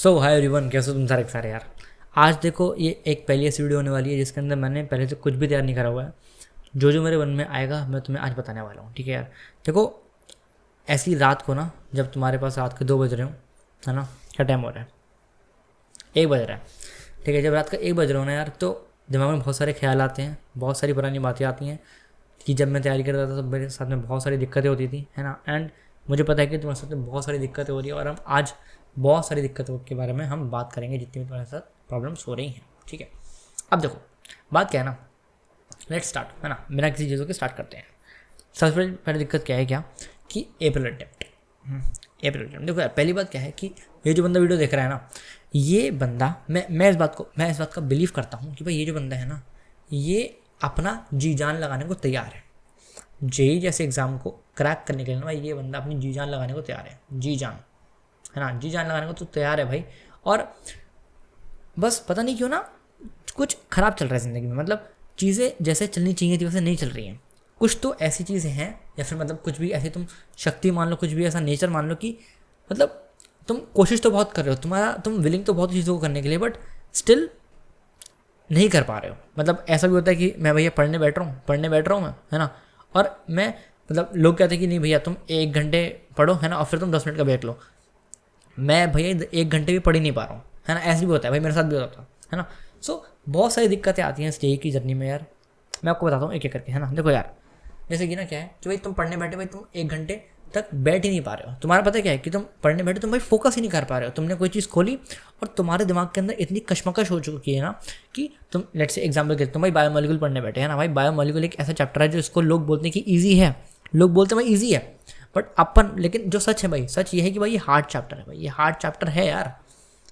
सो hi everyone, कैसे हो तुम सारे यार। आज देखो ये एक पहली ऐसी वीडियो होने वाली है जिसके अंदर मैंने पहले से कुछ भी तैयार नहीं करा हुआ है। जो जो मेरे मन में आएगा मैं तुम्हें आज बताने वाला हूँ, ठीक है यार। देखो ऐसी रात को ना, जब तुम्हारे पास रात के 2 बज रहे हो, है ना, क्या टाइम हो रहा है, 1 बज रहा है, ठीक है। जब रात का 1 बज रहा हो ना यार, तो दिमाग में बहुत सारे ख्याल आते हैं, बहुत सारी पुरानी बातें आती हैं कि जब मैं तैयारी करता था तो मेरे साथ में बहुत सारी दिक्कतें होती थी, है ना। एंड मुझे पता है कि तुम्हारे साथ में बहुत सारी दिक्कतें हो रही है और हम आज बहुत सारी दिक्कतों के बारे में हम बात करेंगे जितनी भी तुम्हारे साथ प्रॉब्लम्स हो रही हैं, ठीक है। अब देखो बात क्या है ना, लेट्स स्टार्ट, है ना, बिना किसी चीज़ों के स्टार्ट करते हैं। सबसे पहले दिक्कत क्या है, क्या कि अप्रैल अटेम्प्ट। अप्रैल अटेम्प्ट देखो यार, पहली बात क्या है कि ये जो बंदा वीडियो देख रहा है ना, ये बंदा मैं इस बात का बिलीव करता हूँ कि भाई ये जो बंदा है ना, ये अपना जी जान लगाने को तैयार है। जेई जैसे एग्ज़ाम को क्रैक करने के लिए ना भाई, ये बंदा अपनी जी जान लगाने को तैयार है, जी जान, है ना, जी जान लगाने को तो तैयार है भाई। और बस पता नहीं क्यों ना कुछ ख़राब चल रहा है ज़िंदगी में, मतलब चीज़ें जैसे चलनी चाहिए थी वैसे नहीं चल रही हैं। कुछ तो ऐसी चीज़ें हैं, या फिर मतलब कुछ भी ऐसी तुम शक्ति मान लो, कुछ भी ऐसा नेचर मान लो कि मतलब तुम कोशिश तो बहुत कर रहे हो, तुम विलिंग तो बहुत चीज़ों को करने के लिए, बट स्टिल नहीं कर पा रहे हो। मतलब ऐसा भी होता है कि मैं भैया पढ़ने बैठ रहा हूँ मैं, है ना, और मैं मतलब लोग कहते हैं कि नहीं भैया तुम 1 घंटे पढ़ो, है ना, और फिर तुम 10 मिनट का ब्रेक लो। मैं भैया 1 घंटे भी पढ़ ही नहीं पा रहा हूँ, है ना। ऐसे भी होता है भाई, मेरे साथ भी होता है ना। सो बहुत सारी दिक्कतें आती हैं इस जेई की जर्नी में यार। मैं आपको बताता हूँ एक एक करके, है ना। देखो यार, जैसे कि ना क्या है कि भाई तुम पढ़ने बैठे, भाई तुम 1 घंटे तक बैठ ही नहीं पा रहे हो। तुम्हारा पता क्या है कि तुम पढ़ने बैठे, तुम भाई फोकस ही नहीं कर पा रहे हो। तुमने कोई चीज़ खोली और तुम्हारे दिमाग के अंदर इतनी कशमकश हो चुकी है ना कि तुम लेट्स से एग्जाम्पल के तुम भाई बायोमोलिक्यूल पढ़ने बैठे, है ना। भाई बायोमोलिक्यूल एक ऐसा चैप्टर है जो इसको लोग बोलते हैं कि ईजी है, लोग बोलते हैं भाई ईजी है, बट अपन, लेकिन जो सच है भाई, सच ये है कि भाई ये हार्ड चैप्टर है, भाई ये हार्ड चैप्टर है यार,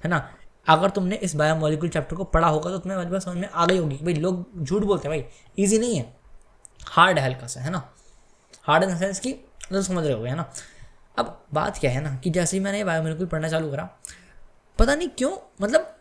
है ना। अगर तुमने इस बायोमोलिक्यूल चैप्टर को पढ़ा होगा तो तुम्हें वाली बात समझ में आ गई होगी कि भाई लोग झूठ बोलते हैं, भाई ईजी नहीं है, हार्ड है हल्का सा, है ना। हार्ड इन द सेंस कि तो समझ रहे हो, है ना। अब बात क्या है ना कि जैसे ही मैंने बायोमोलिक्यूल पढ़ना चालू करा, पता नहीं क्यों, मतलब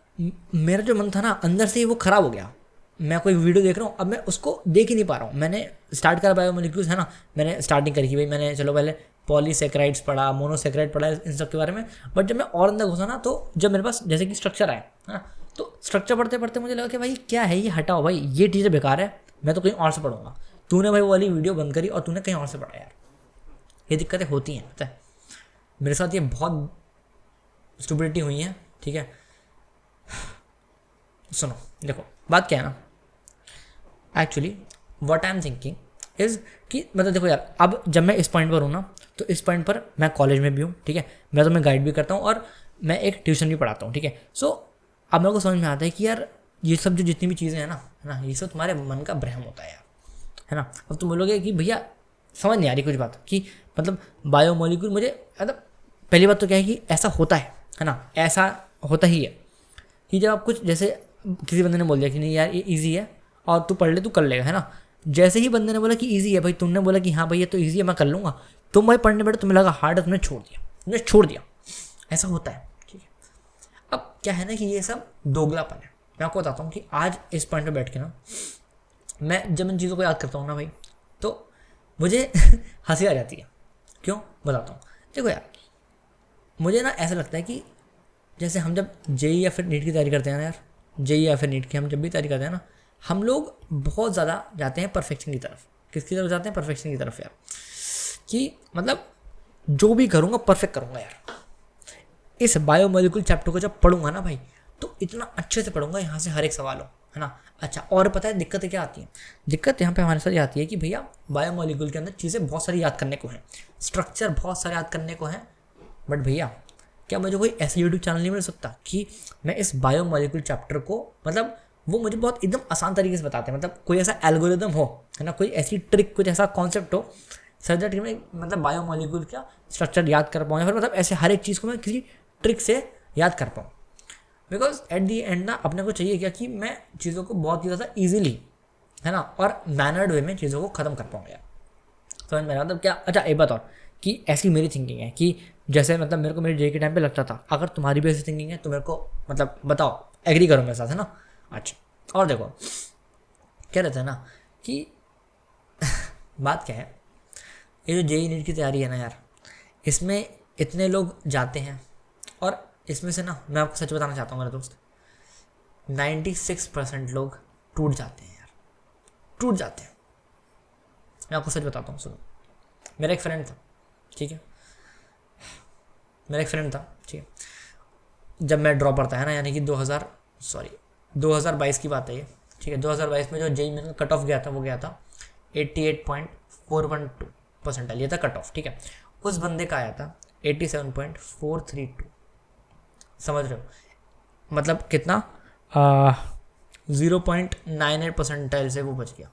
मेरा जो मन था ना अंदर से ही वो ख़राब हो गया। मैं कोई वीडियो देख रहा हूँ, अब मैं उसको देख ही नहीं पा रहा हूँ। मैंने स्टार्ट करा बायोमोलिक्यूल्स, है ना, मैंने स्टार्टिंग करी कि भाई मैंने चलो पहले पॉलीसेक्राइड्स पढ़ा, मोनोसेक्राइड पढ़ा, इन सब के बारे में। बट जब मैं और अंदर घुसा ना, तो जब मेरे पास जैसे कि स्ट्रक्चर आया, है ना, तो स्ट्रक्चर पढ़ते पढ़ते मुझे लगा कि भाई क्या है ये, हटाओ भाई ये चीज़ें बेकार है, मैं तो कहीं और से पढ़ूंगा। तूने भाई वो वाली वीडियो बंद करी और तूने कहीं और से पढ़ा यार। ये दिक्कतें होती हैं, पता है मेरे साथ ये बहुत स्टुपिडिटी हुई है, ठीक है। सुनो देखो बात क्या है ना, actually what I am thinking is कि मतलब देखो यार, अब जब मैं इस पॉइंट पर हूँ ना, तो इस पॉइंट पर मैं कॉलेज में भी हूँ, ठीक है। मैं तुम्हें गाइड भी करता हूँ और मैं एक ट्यूशन भी पढ़ाता हूँ, ठीक है। सो अब मेरे को समझ में आता है कि यार ये सब जो जितनी भी चीज़ें हैं ना, है ना, ये सब तुम्हारे मन का भ्रम होता है यार, है ना। अब तुम बोलोगे कि भैया समझ नहीं आ रही कुछ बात कि मतलब बायोमोलिक्यूल, मुझे मतलब पहली बात तो क्या है कि ऐसा होता है ना, ऐसा होता ही है कि जब आप कुछ, जैसे किसी बंदे ने बोल दिया कि नहीं यार ये ईजी है और तू पढ़ ले, तू कर लेगा, है ना। जैसे ही बंदे ने बोला कि ईजी है, भाई तुमने बोला कि हाँ भाई ये तो ईजी है मैं कर लूँगा, तुम भाई पढ़ने बैठे, तुम्हें लगा हार्ड है, तुमने छोड़ दिया। ऐसा होता है, ठीक है। अब क्या है ना कि ये सब दोगलापन है। मैं आपको बताता हूँ कि आज इस पॉइंट पर बैठ के ना, मैं जब इन चीज़ों को याद करता हूँ ना भाई, तो मुझे हंसी आ जाती है। क्यों बताता हूँ, देखो यार, मुझे ना ऐसा लगता है कि जैसे हम जब जेई या फिर नीट की तैयारी करते हैं ना यार, जेई या फिर नीट की हम जब भी तैयारी करते हैं ना, हम लोग बहुत ज़्यादा जाते हैं परफेक्शन की तरफ। किसकी तरफ जाते हैं? परफेक्शन की तरफ यार, कि मतलब जो भी करूँगा परफेक्ट करूँगा यार। इस बायोमोलिक्यूल चैप्टर को जब पढ़ूंगा ना भाई, तो इतना अच्छे से पढ़ूंगा, यहाँ से हर एक सवाल हो, है ना। अच्छा, और पता है दिक्कतें क्या आती हैं? दिक्कत यहाँ पे हमारे साथ ये आती है कि भैया बायोमोलिक्यूल के अंदर चीज़ें बहुत सारी याद करने को हैं, स्ट्रक्चर बहुत सारे याद करने को हैं, बट भैया क्या मुझे कोई ऐसा यूट्यूब चैनल नहीं मिल सकता कि मैं इस बायोमोलिक्यूल चैप्टर को, मतलब वो मुझे बहुत एकदम आसान तरीके से बताते हैं, मतलब कोई ऐसा एल्गोरिदम हो, है ना, कोई ऐसी ट्रिक, कुछ ऐसा कॉन्सेप्ट हो सर दैट मैं मतलब बायोमोलिक्यूल का स्ट्रक्चर याद कर पाऊँ, या फिर मतलब ऐसे हर एक चीज़ को मैं किसी ट्रिक से याद कर पाऊँ। बिकॉज एट दी एंड ना अपने को चाहिए क्या कि मैं चीज़ों को बहुत ही ज़्यादा ईजिली, है ना, और मैनर्ड वे में चीज़ों को ख़त्म कर पाऊँ यार। समझ में मतलब क्या? अच्छा एक बात और, कि ऐसी मेरी थिंकिंग है कि जैसे मतलब मेरे को मेरे जे के टाइम पे लगता था, अगर तुम्हारी भी ऐसी थिंकिंग है तो मेरे को मतलब बताओ, एग्री करो मेरे साथ, है ना। अच्छा, और देखो क्या रहता है ना कि बात क्या है, ये जो जेई नीट की तैयारी है ना यार, इसमें इतने लोग जाते हैं और इसमें से ना मैं आपको सच बताना चाहता हूँ मेरे दोस्त, 96% लोग टूट जाते हैं यार, टूट जाते हैं। मैं आपको सच बताता हूँ, सुनो। मेरा एक फ्रेंड था, ठीक है, मेरा एक फ्रेंड था, ठीक है, जब मैं ड्रॉपर था, है ना, यानी कि 2022 की बात है ये, ठीक है। 2022 में जो जेई मेरा कट ऑफ गया था वो गया था 88.412%, ये था कट ऑफ, ठीक है। उस बंदे का आया था 87.432, समझ रहे हो, मतलब कितना 0.98% से वो बच गया।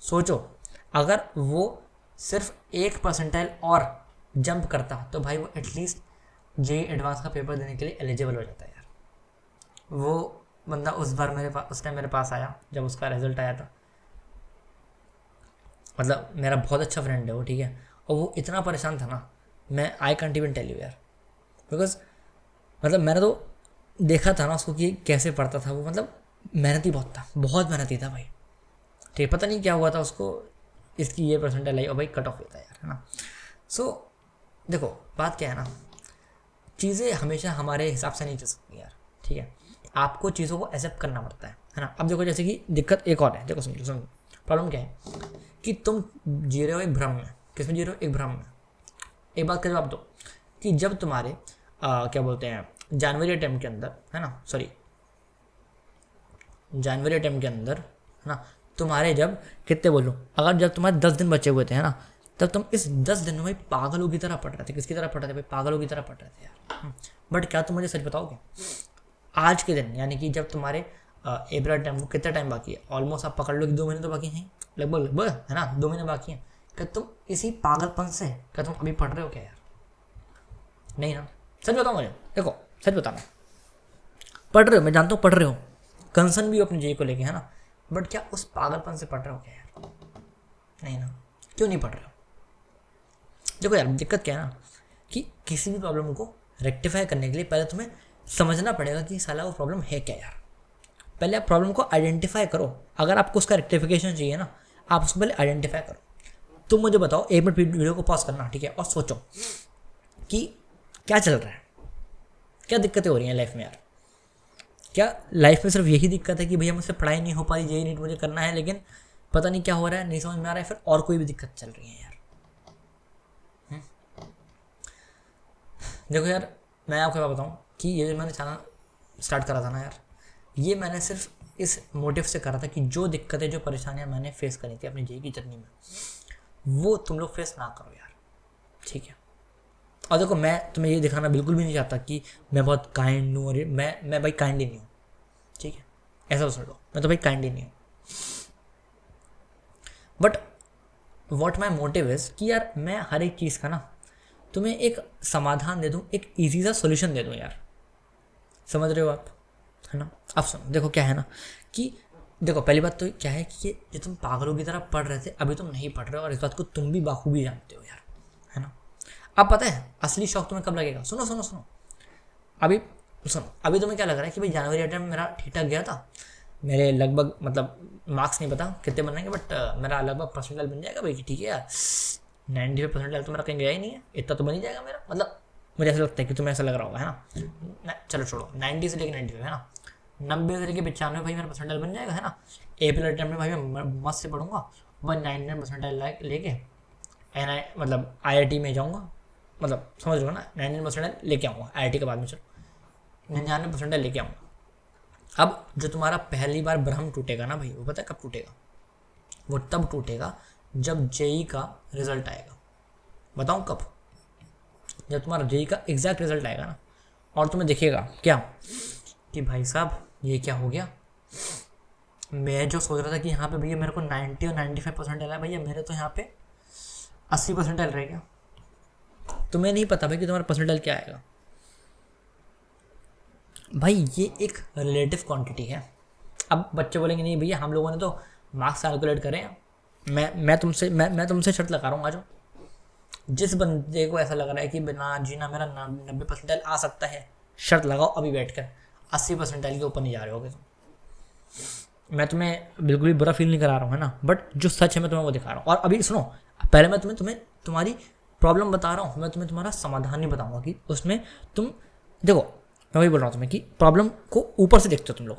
सोचो अगर वो सिर्फ 1% और जंप करता तो भाई वो एटलीस्ट जेई एडवांस का पेपर देने के लिए एलिजिबल हो जाता है यार। वो बंदा उस बार उस टाइम मेरे पास आया जब उसका रिजल्ट आया था, मतलब मेरा बहुत अच्छा फ्रेंड है वो, ठीक है, और वो इतना परेशान था ना, मैं I can't even tell you यार, बिकॉज मतलब मैंने तो देखा था ना उसको कि कैसे पढ़ता था वो, मतलब मेहनती बहुत था, बहुत मेहनती था भाई, ठीक, पता नहीं क्या हुआ था उसको, इसकी ये परसेंटेज आई और भाई कट ऑफ होता है यार, है ना। सो देखो बात क्या है ना, चीज़ें हमेशा हमारे हिसाब से नहीं चल सकती यार, ठीक है, आपको चीज़ों को एक्सेप्ट करना पड़ता है ना। अब देखो जैसे कि दिक्कत एक और है, देखो समझो प्रॉब्लम क्या है कि तुम जी रहे हो एक भ्रम में, किसमें जी रहे हो, एक भ्रम में। एक बात का जवाब दो कि जब तुम्हारे क्या बोलते हैं जनवरी अटेम्प्ट के अंदर, है ना, सॉरी जनवरी अटेम्प्ट के अंदर, है ना, तुम्हारे जब कितने बोलूँ, अगर जब तुम्हारे 10 दिन बचे हुए थे, है ना, तब तुम इस 10 दिनों में पागलों की तरह पढ़ रहे थे। किसकी तरह पढ़ रहे थे भाई, पागलों की तरह पढ़ रहे थे यार। बट क्या तुम मुझे सच बताओगे, आज के दिन यानी कि जब तुम्हारे अप्रैल टाइम को कितना टाइम बाकी है, ऑलमोस्ट आप पकड़ लो कि 2 महीने तो बाकी हैं, लगभग, है ना, 2 महीने बाकी हैं। क्या तुम इसी पागलपन से क्या तुम अभी पढ़ रहे हो क्या यार? नहीं ना, सच बताओ मुझे, देखो सच बताना, पढ़ रहे हो, मैं जानता हूँ पढ़ रहे हो, कंसर्न भी हो अपनी जेई को लेके, है ना, बट क्या उस पागलपन से पढ़ रहे हो क्या यार? नहीं ना, क्यों नहीं पढ़ रहे हो? देखो यार दिक्कत क्या है ना कि किसी भी प्रॉब्लम को रेक्टिफाई करने के लिए पहले तुम्हें समझना पड़ेगा कि साला वो प्रॉब्लम है क्या यार। पहले आप प्रॉब्लम को आइडेंटिफाई करो, अगर आपको उसका रेक्टिफिकेशन चाहिए ना, आप उसको पहले आइडेंटिफाई करो। तुम मुझे बताओ, 1 मिनट वीडियो को पॉज करना, ठीक है, और सोचो कि क्या चल रहा है, क्या दिक्कतें हो रही हैं लाइफ में यार। क्या लाइफ में सिर्फ यही दिक्कत है कि भैया मुझसे पढ़ाई नहीं हो पा रही, जेई नीट मुझे करना है, लेकिन पता नहीं क्या हो रहा है, नहीं समझ में आ रहा है, फिर और कोई भी दिक्कत चल रही है यार। देखो यार मैं आपको क्या बताऊँ कि ये जो मैंने चैनल स्टार्ट करा था ना यार, ये मैंने सिर्फ इस मोटिव से करा था कि जो दिक्कतें, जो परेशानियां मैंने फेस करी थी अपनी जेई की जर्नी में, वो तुम लोग फेस ना करो यार, ठीक है। और देखो मैं तुम्हें ये दिखाना बिल्कुल भी नहीं चाहता कि मैं बहुत काइंड हूँ, और मैं भाई काइंड ही नहीं हूँ, ठीक है, ऐसा सुन लो, मैं तो भाई काइंड ही नहीं हूँ। But what my motive is कि यार मैं हर एक चीज़ का ना तुम्हें एक समाधान दे दूँ, एक ईजी सा सोल्यूशन दे दूँ यार, समझ रहे हो आप, है ना। अब सुनो, देखो क्या है ना कि देखो पहली बात तो क्या है कि ये तुम पागलों की तरह पढ़ रहे थे, अभी तुम नहीं पढ़ रहे हो, और इस बात को तुम भी बाखूबी जानते हो यार, है ना। अब पता है असली शौक तुम्हें कब लगेगा, सुनो सुनो सुनो, अभी सुनो, अभी तुम्हें क्या लग रहा है कि भाई जनवरी अटेम्प्ट मेरा ठीक ठाक गया था, मेरे लगभग मतलब मार्क्स नहीं पता कितने बनेंगे, बट मेरा लगभग परसेंटाइल बन जाएगा भाई, ठीक है यार, 95% तो मेरा कहीं गया ही नहीं है, इतना तो बन ही जाएगा मेरा, मतलब मुझे ऐसा लगता है कि तुम्हें ऐसा लग रहा होगा, है ना। चलो छोड़ो, 90 से लेके 95, है ना, 90 से लेके 95 भाई मेरा परसेंटाइल बन जाएगा, है ना। अप्रैल अटेम्प्ट में भाई मैं मस्त से पढ़ूंगा, 99% लेके मतलब IIT में जाऊँगा, मतलब समझ लो ना, 99% लेके आऊँगा IIT के बाद में, चलो 99% लेके आऊँगा। अब जो तुम्हारा पहली बार भ्रम टूटेगा ना भाई, वो पता है कब टूटेगा, वो तब टूटेगा जब जेई का रिजल्ट आएगा। बताऊँ कब? जब तुम्हारा जेई का एग्जैक्ट रिजल्ट आएगा ना, और तुम्हें दिखेगा क्या कि भाई साहब ये क्या हो गया, मैं जो सोच रहा था कि यहाँ पे भैया मेरे को 90 और 95% आया, भैया मेरे तो यहाँ पे 80% रह गया। तुम्हें नहीं पता भाई कि तुम्हारा परसेंटाइल क्या आएगा। भाई ये एक रिलेटिव क्वांटिटी है। अब बच्चे बोलेंगे नहीं भैया हम लोगों ने तो मार्क्स कैलकुलेट करे हैं, मैं तुमसे शर्त लगा रहा हूँ, आ जाओ। जिस बंदे को ऐसा लग रहा है कि बिना जीना मेरा 90% आ सकता है, शर्त लगाओ अभी बैठकर 80% के ऊपर नहीं जा रहे होगे तुम। मैं तुम्हें बिल्कुल भी बुरा फील नहीं करा रहा हूँ, है ना, बट जो सच है मैं तुम्हें वो दिखा रहा हूँ। और अभी सुनो, पहले मैं तुम्हें तुम्हारी प्रॉब्लम बता रहा हूँ, मैं तुम्हें तुम्हारा समाधान नहीं बताऊँगा कि उसमें तुम देखो मैं वही बोल रहा हूँ तुम्हें कि प्रॉब्लम को ऊपर से देखते हो तुम लोग,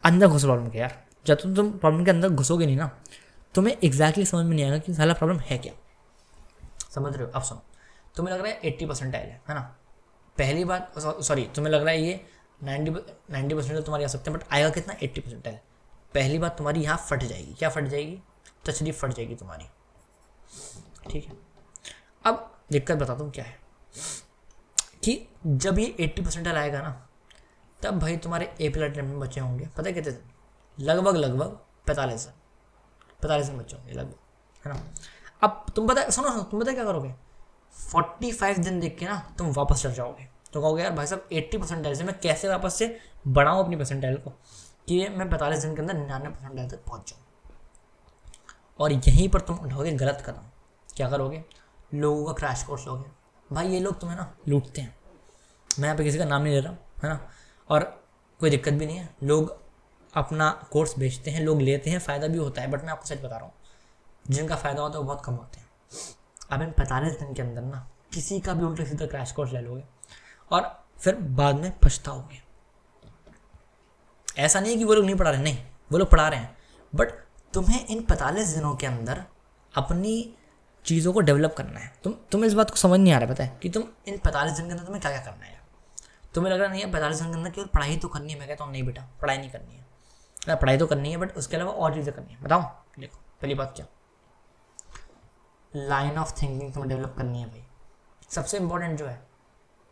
अंदर घुसो प्रॉब्लम के यार। जब तुम प्रॉब्लम के अंदर घुसोगे नहीं ना, तुम्हें एग्जैक्टली समझ में नहीं आएगा कि साला प्रॉब्लम है क्या। समझ रहे हो? अब सुनो, तुम्हें लग रहा है 80% है ना। पहली बात, सॉरी, तुम्हें लग रहा है ये 90% तो तुम्हारी आ सकते हैं, बट आएगा कितना? 80% है। पहली बात तुम्हारी यहाँ फट जाएगी। क्या फट जाएगी? तशरीफ फट जाएगी तुम्हारी, ठीक है। अब दिक्कत बताता हूँ क्या है कि जब ये 80% आएगा ना, तब भाई तुम्हारे एपीएल अटेम्प्ट में बचे होंगे, पता है कितने दिन? लगभग 45 दिन बचे होंगे लगभग, है ना। अब तुम पता, सुनो, तुम पता क्या करोगे? 45 दिन देख के ना तुम वापस चल जाओगे, तो कहोगे यार भाई साहब 80% से मैं कैसे वापस से बढ़ाऊँ अपनी परसेंटाइल को कि ये मैं 45 दिन के अंदर 99% तक पहुँच जाऊँ। और यहीं पर तुम उठाओगे गलत कदम। क्या करोगे? लोगों का क्रैश कोर्स लोगे। भाई ये लोग तुम्हें ना लूटते हैं, मैं यहाँ पे किसी का नाम नहीं ले रहा हूँ, है ना, और कोई दिक्कत भी नहीं है। लोग अपना कोर्स बेचते हैं, लोग लेते हैं, फ़ायदा भी होता है, बट मैं आपको सच बता रहा हूँ, जिनका फ़ायदा होता है वो बहुत कम होते हैं। अब इन 45 दिन के अंदर ना किसी का भी उल्टा सीधा क्रैश कोर्स ले लोगे और फिर बाद में पछताओगे। ऐसा नहीं है कि वो लोग नहीं पढ़ा रहे, नहीं, वो लोग पढ़ा रहे हैं, बट तुम्हें इन 45 दिनों के अंदर अपनी चीज़ों को डेवलप करना है। तुम्हें इस बात को समझ नहीं आ रहा, पता है कि तुम इन 45 दिन के अंदर तुम्हें क्या क्या करना है। तुम्हें लग रहा नहीं है 45 दिन के अंदर केवल पढ़ाई तो करनी है। मैं कहता हूँ नहीं बेटा, पढ़ाई नहीं करनी है, पढ़ाई तो करनी है, बट उसके अलावा और चीज़ें करनी है। बताओ, देखो पहली बात क्या, लाइन ऑफ थिंकिंग तुम्हें डेवलप करनी है भाई। सबसे इंपॉर्टेंट जो है,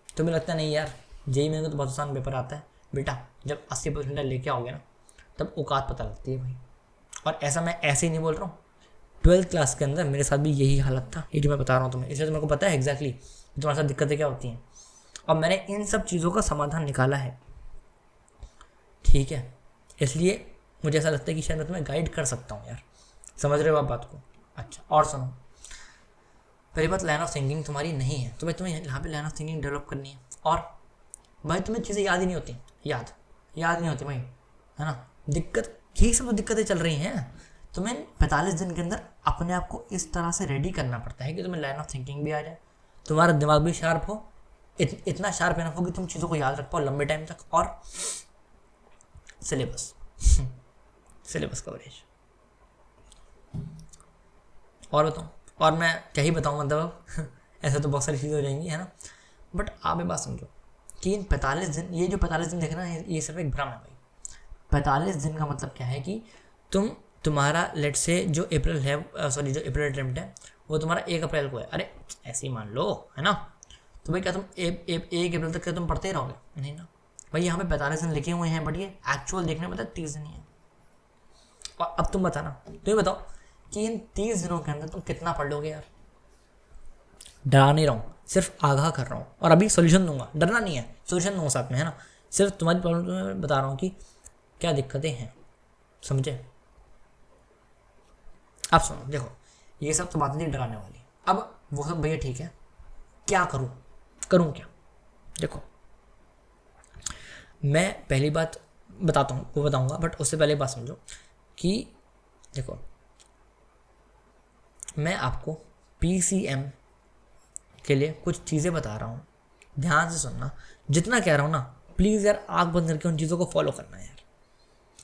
तुम्हें लगता नहीं यार जेई मेरे को तो बहुत आसान पेपर आता है, बेटा जब 80% लेके आओगे ना तब औकात पता लगती है भाई। और ऐसा मैं ऐसे ही नहीं बोल रहा हूँ, 12th क्लास के अंदर मेरे साथ भी यही हालत था, ये जो मैं बता रहा हूँ तुम्हें, इसलिए तो मेरे को पता है एग्जैक्टली तुम्हारे साथ दिक्कतें क्या होती हैं, और मैंने इन सब चीज़ों का समाधान निकाला है, ठीक है। इसलिए मुझे ऐसा लगता है कि शायद मैं तुम्हें गाइड कर सकता हूँ यार। समझ रहे हो आप बात को? अच्छा, और सुनो, पहली बात, लाइन ऑफ थिंकिंग तुम्हारी नहीं है, तुम्हें यहाँ पे लाइन ऑफ थिंकिंग डेवलप करनी है। और भाई तुम्हें चीज़ें याद ही नहीं होती, याद नहीं होती भाई, है ना। दिक्कत यही सब दिक्कतें चल रही हैं। तुम्हें 45 दिन के अंदर अपने आप को इस तरह से रेडी करना पड़ता है कि तुम्हें लाइन ऑफ थिंकिंग भी आ जाए, तुम्हारा दिमाग भी शार्प हो, इतना शार्प इनफ हो कि तुम चीज़ों को याद रख पाओ लंबे टाइम तक, और सिलेबस कवरेज। और बताऊँ, और मैं क्या ही बताऊँ, मतलब ऐसे तो बहुत सारी चीज़ें हो जाएंगी, है ना। बट आप ये बात समझो कि इन 45 दिन, ये जो 45 दिन देख रहे हैं, ये सिर्फ एक भ्रम है भाई। 45 दिन का मतलब क्या है कि तुम्हारा लेट से जो अप्रैल है, सॉरी जो अप्रैल अटेम्प्ट है वो तुम्हारा 1 अप्रैल को है। अरे ऐसे ही मान लो, है ना। तो भाई क्या तुम 1 अप्रैल तक क्या तुम पढ़ते ही रहोगे? नहीं ना भाई, यहाँ पे 45 दिन लिखे हुए हैं, बट ये एक्चुअल देखने में मतलब 30 दिन ही है। और अब तुम बताना, तो ये बताओ कि इन 30 दिनों के अंदर तुम कितना पढ़ लोगे यार। डरा नहीं रहा हूँ, सिर्फ आगाह कर रहा हूँ, और अभी सोल्यूशन दूंगा, डरना नहीं है, सोल्यूशन दूंगा साथ में, है ना। सिर्फ तुम्हारी प्रॉब्लम तुम्हें बता रहा हूँ कि क्या दिक्कतें हैं, समझे। अब सुनो, देखो ये सब तो बातें नहीं डराने वाली। अब वो सब भैया ठीक है, क्या करूँ क्या? देखो मैं पहली बात बताता हूँ, वो बताऊँगा, बट उससे पहले बात समझो कि देखो मैं आपको PCM के लिए कुछ चीज़ें बता रहा हूँ, ध्यान से सुनना। जितना कह रहा हूँ ना, प्लीज़ यार आँख बंद करके उन चीज़ों को फॉलो करना है यार।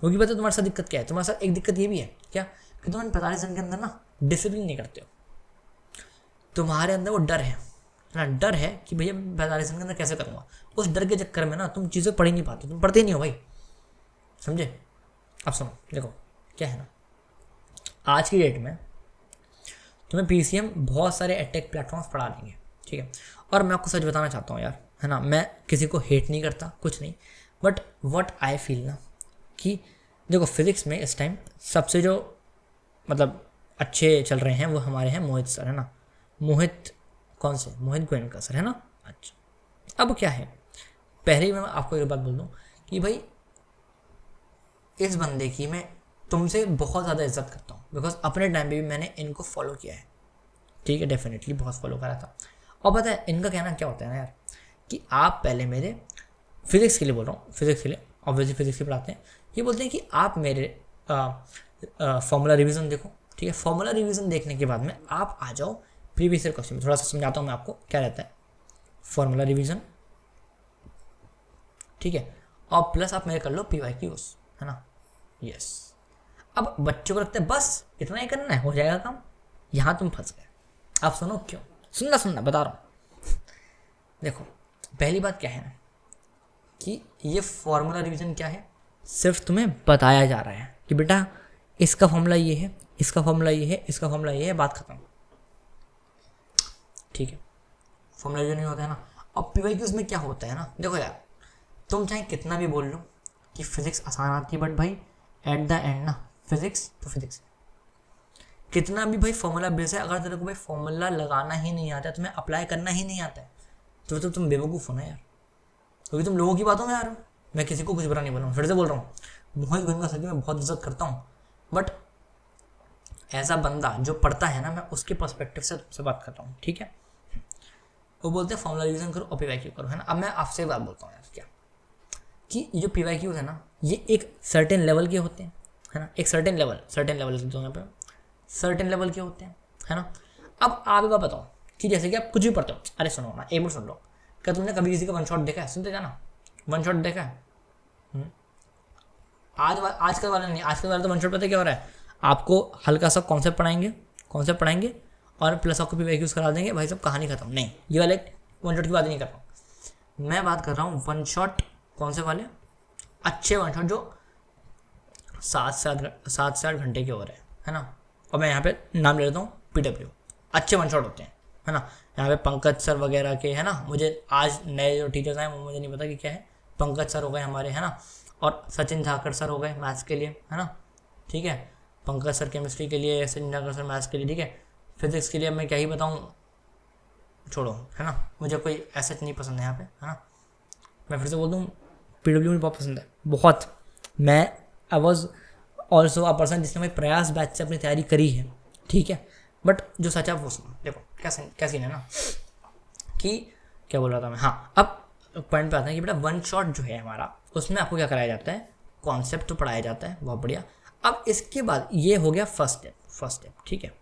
क्योंकि पता है तुम्हारे साथ दिक्कत क्या है? तुम्हारे साथ एक दिक्कत ये भी है क्या कि तुम 45 दिन के अंदर ना डिसिप्लिन नहीं करते हो। तुम्हारे अंदर वो डर है ना, डर है कि भैया 45 दिन के अंदर कैसे करूँगा। उस डर के चक्कर में ना तुम चीज़ें पढ़ ही नहीं पाते, तुम पढ़ते ही नहीं हो भाई, समझे। अब सुनो, देखो क्या है ना, आज की डेट में तुम्हें PCM बहुत सारे एडटेक प्लेटफॉर्म्स पढ़ा देंगे, ठीक है। और मैं आपको सच बताना चाहता हूँ यार, है ना, मैं किसी को हेट नहीं करता, कुछ नहीं, बट व्हाट आई फील ना कि देखो फिज़िक्स में इस टाइम सबसे जो मतलब अच्छे चल रहे हैं वो हमारे हैं मोहित सर, है ना। मोहित कौन से? मोहित गोयनका सर, है ना। अच्छा, अब क्या है, पहले ही मैं आपको एक बात बोल दूँ कि भाई इस बंदे की मैं तुमसे बहुत ज़्यादा इज्जत करता हूँ, बिकॉज अपने टाइम पे भी मैंने इनको फॉलो किया है, ठीक है, डेफिनेटली बहुत फॉलो करा था। और पता है इनका कहना क्या होता है ना यार, कि आप पहले मेरे फिज़िक्स के लिए बोल रहा हूँ, फिज़िक्स के लिए ऑब्वियसली फिज़िक्स के पढ़ाते हैं, ये बोलते हैं कि आप मेरे फॉर्मूला रिवीजन देखो, ठीक है। फॉर्मूला रिवीजन देखने के बाद में आप आ जाओ प्रीवियस ईयर क्वेश्चन में। थोड़ा सा समझाता हूँ मैं आपको क्या रहता है फॉर्मूला रिवीजन। ठीक है, और प्लस आप मेरे कर लो PYQs, है ना। यस, अब बच्चों को लगता है बस इतना ही करना है, हो जाएगा काम। यहाँ तुम फंस गए। आप सुनो क्यों, सुनना बता रहा हूँ। देखो पहली बात क्या है ना कि ये फॉर्मूला रिवीजन क्या है, सिर्फ तुम्हें बताया जा रहा है कि बेटा इसका फॉर्मूला ये है, इसका फॉर्मूला ये है, इसका फॉर्मूला ये है, बात खत्म। ठीक है, फॉर्मूला रिवीजन नहीं होता है ना। अब PYQs में क्या होता है ना, देखो यार तुम चाहे कितना भी बोल लो कि फिजिक्स आसान आती है, बट भाई एट द एंड ना फिजिक्स तो फिजिक्स, कितना भी भाई फॉर्मूला बेस है, अगर तेरे को भाई फॉर्मूला लगाना ही नहीं आता है, तुम्हें अप्लाई करना ही नहीं आता है, तो तुम बेवकूफ़ हो ना यार, क्योंकि तुम लोगों की बातों में आ रहे हो। मैं किसी को कुछ बुरा नहीं बोल रहा हूँ, फिर से बोल रहा हूँ, मोहित गोयनका सर की मैं बहुत इज्जत करता हूँ, बट ऐसा बंदा जो पढ़ता है ना, मैं उसके पर्सपेक्टिव से तुमसे बात कर रहा हूँ, ठीक है। वो बोलते हैं फॉर्मूला रिवीजन करो और PYQ करो, है ना। अब मैं आपसे बात बोलता हूँ यार, क्या कि ये जो PYQ है ना, ये एक सर्टेन लेवल के होते हैं, है ना, एक सर्टेन लेवल के यहाँ पे सर्टेन लेवल के होते हैं, है ना। अब आप एक बात बताओ कि जैसे कि आप कुछ भी पढ़ते हो, अरे सुनो ना, एक मिनट सुन लो, क्या तुमने कभी किसी का वन शॉट देखा है, सुनते जाना, वन शॉट देखा है? आजकल वाला नहीं, आजकल वाला तो वन शॉट पता है क्या हो रहा है, आपको हल्का सा कॉन्सेप्ट पढ़ाएंगे और प्लस आपको PYQs करा देंगे, भाई सब कहानी खत्म। नहीं, ये वाले वन शॉट की बात नहीं कर रहा हूँ, मैं बात कर रहा हूँ वन शॉट कौन से वाले, अच्छे वन शॉट जो 7 से 8 घंटे के हो रहे हैं, है ना। और मैं यहाँ पे नाम ले लेता हूँ PW, अच्छे वन शॉट होते हैं, है ना। यहाँ पे पंकज सर वगैरह के, है ना, मुझे आज नए जो टीचर्स आए वो मुझे नहीं पता कि क्या है, पंकज सर हो गए हमारे, है ना, और सचिन झाकर सर हो गए मैथ्स के लिए, है ना, ठीक है। पंकज सर केमिस्ट्री के लिए, सचिन झाकर सर मैथ्स के लिए, ठीक है। फिजिक्स के लिए मैं क्या ही बताऊँ, छोड़ो, है ना, मुझे कोई ऐसा नहीं पसंद है यहाँ पे, है ना। मैं फिर से बोल दूँ PW मुझे बहुत पसंद है, बहुत। मैं I was also a person जिसने भाई प्रयास बैच से अपनी तैयारी करी है, ठीक है। बट जो सच है वो सुनो, देखो क्या सीन है ना कि क्या बोल रहा था मैं, हाँ, अब पॉइंट पे आता है कि बेटा वन शॉट जो है हमारा, उसमें आपको क्या कराया जाता है, कॉन्सेप्ट तो पढ़ाया जाता है, बहुत बढ़िया। अब इसके बाद ये हो गया फर्स्ट स्टेप, ठीक है।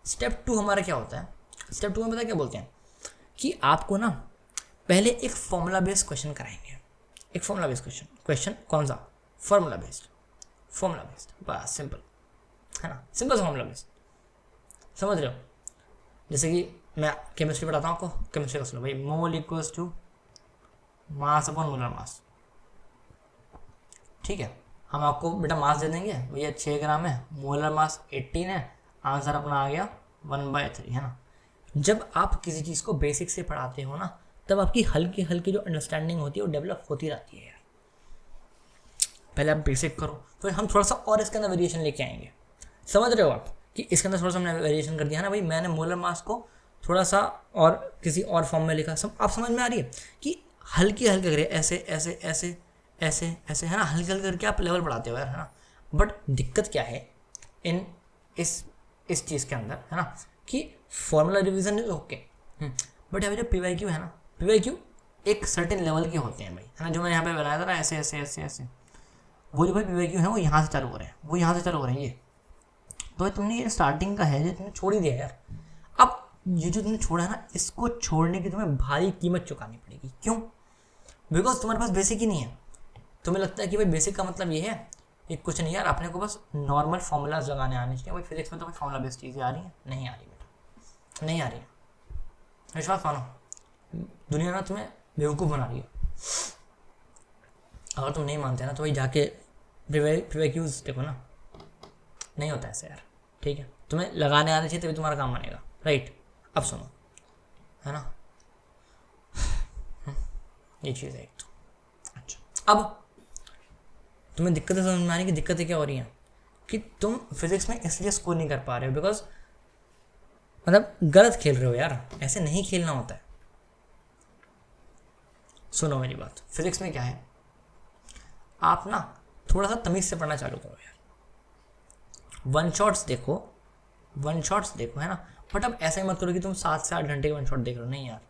स्टेप 2 हमारा क्या होता है, स्टेप 2 में पता क्या बोलते हैं कि आपको ना पहले एक फॉर्मूला बेस्ड क्वेश्चन कराएंगे, एक फॉर्मूला बेस्ड क्वेश्चन कौन सा, फॉर्मूला बेस्ड, बस सिंपल, है ना, सिंपल फॉर्मूला बेस्ड, समझ रहे हो। जैसे कि मैं केमिस्ट्री पढ़ाता हूँ आपको, केमिस्ट्री का सुनो भाई, mole equals to mass upon molar mass, ठीक है। हम आपको बेटा मास दे देंगे, भैया 6 ग्राम है, मोलर मास 18 है, आंसर अपना आ गया 1/3, है ना। जब आप किसी चीज़ को बेसिक से पढ़ाते हो ना, तब आपकी हल्की हल्की जो अंडरस्टैंडिंग होती है वो डेवलप होती रहती है यार। पहले आप बेसिक करो, फिर हम थोड़ा सा और इसके अंदर वेरिएशन लेके आएंगे, समझ रहे हो आप कि इसके अंदर थोड़ा सा हमने वेरिएशन कर दिया है ना भाई, मैंने मोलर मास को थोड़ा सा और किसी और फॉर्म में लिखा, सब आप समझ में आ रही है कि हल्की हल्की करिए, ऐसे ऐसे ऐसे ऐसे ऐसे, है ना, हल्की हल्की करके आप लेवल बढ़ाते हो यार, है ना। बट दिक्कत क्या है इन इस चीज़ के अंदर, है ना, कि formula revision is okay, but यहाँ पे जो PYQ है ना, PYQ एक सर्टेन लेवल के होते हैं भाई, है ना, जो मैंने यहाँ पे बनाया था ना, ऐसे ऐसे ऐसे ऐसे, वो जो भाई PYQ है वो यहाँ से चालू हो रहे हैं, ये तो तुमने ये स्टार्टिंग का है जो तुमने छोड़ ही दिया यार। अब ये जो तुमने छोड़ा है ना, इसको छोड़ने की तुम्हें भारी कीमत चुकानी पड़ेगी। क्यों? बिकॉज तुम्हारे पास बेसिक ही नहीं है। तुम्हें लगता है कि भाई बेसिक का मतलब ये है कि कुछ नहीं यार, अपने को बस नॉर्मल फॉर्मूलाज लगाने आने चाहिए। भाई फिजिक्स में तो भाई फॉर्मूला बेस्ड चीज़ें आ रही हैं, नहीं आ रही बेटा, नहीं आ रही है। विश्वास मानो, दुनिया ना तुम्हें बेवकूफ़ बना रही है। अगर तुम नहीं मानते ना तो भाई जाके PYQs देखो ना, नहीं होता ऐसे यार, ठीक है। तुम्हें लगाने आने चाहिए तभी तुम्हारा काम बनेगा, राइट। अब सुनो, है ना, ये चीज़ है एक तो। अच्छा, अब तुम्हें दिक्कतें समझ में आने की दिक्कतें क्या हो रही हैं कि तुम फिजिक्स में इसलिए स्कोर नहीं कर पा रहे हो बिकॉज मतलब गलत खेल रहे हो यार, ऐसे नहीं खेलना होता है। सुनो मेरी बात, फिजिक्स में क्या है, आप ना थोड़ा सा तमीज़ से पढ़ना चालू करो यार। वन शॉट्स देखो, है ना, बट अब ऐसा ही मत करो कि तुम 7 से 8 घंटे के वन शॉट देख रहे हो। नहीं यार,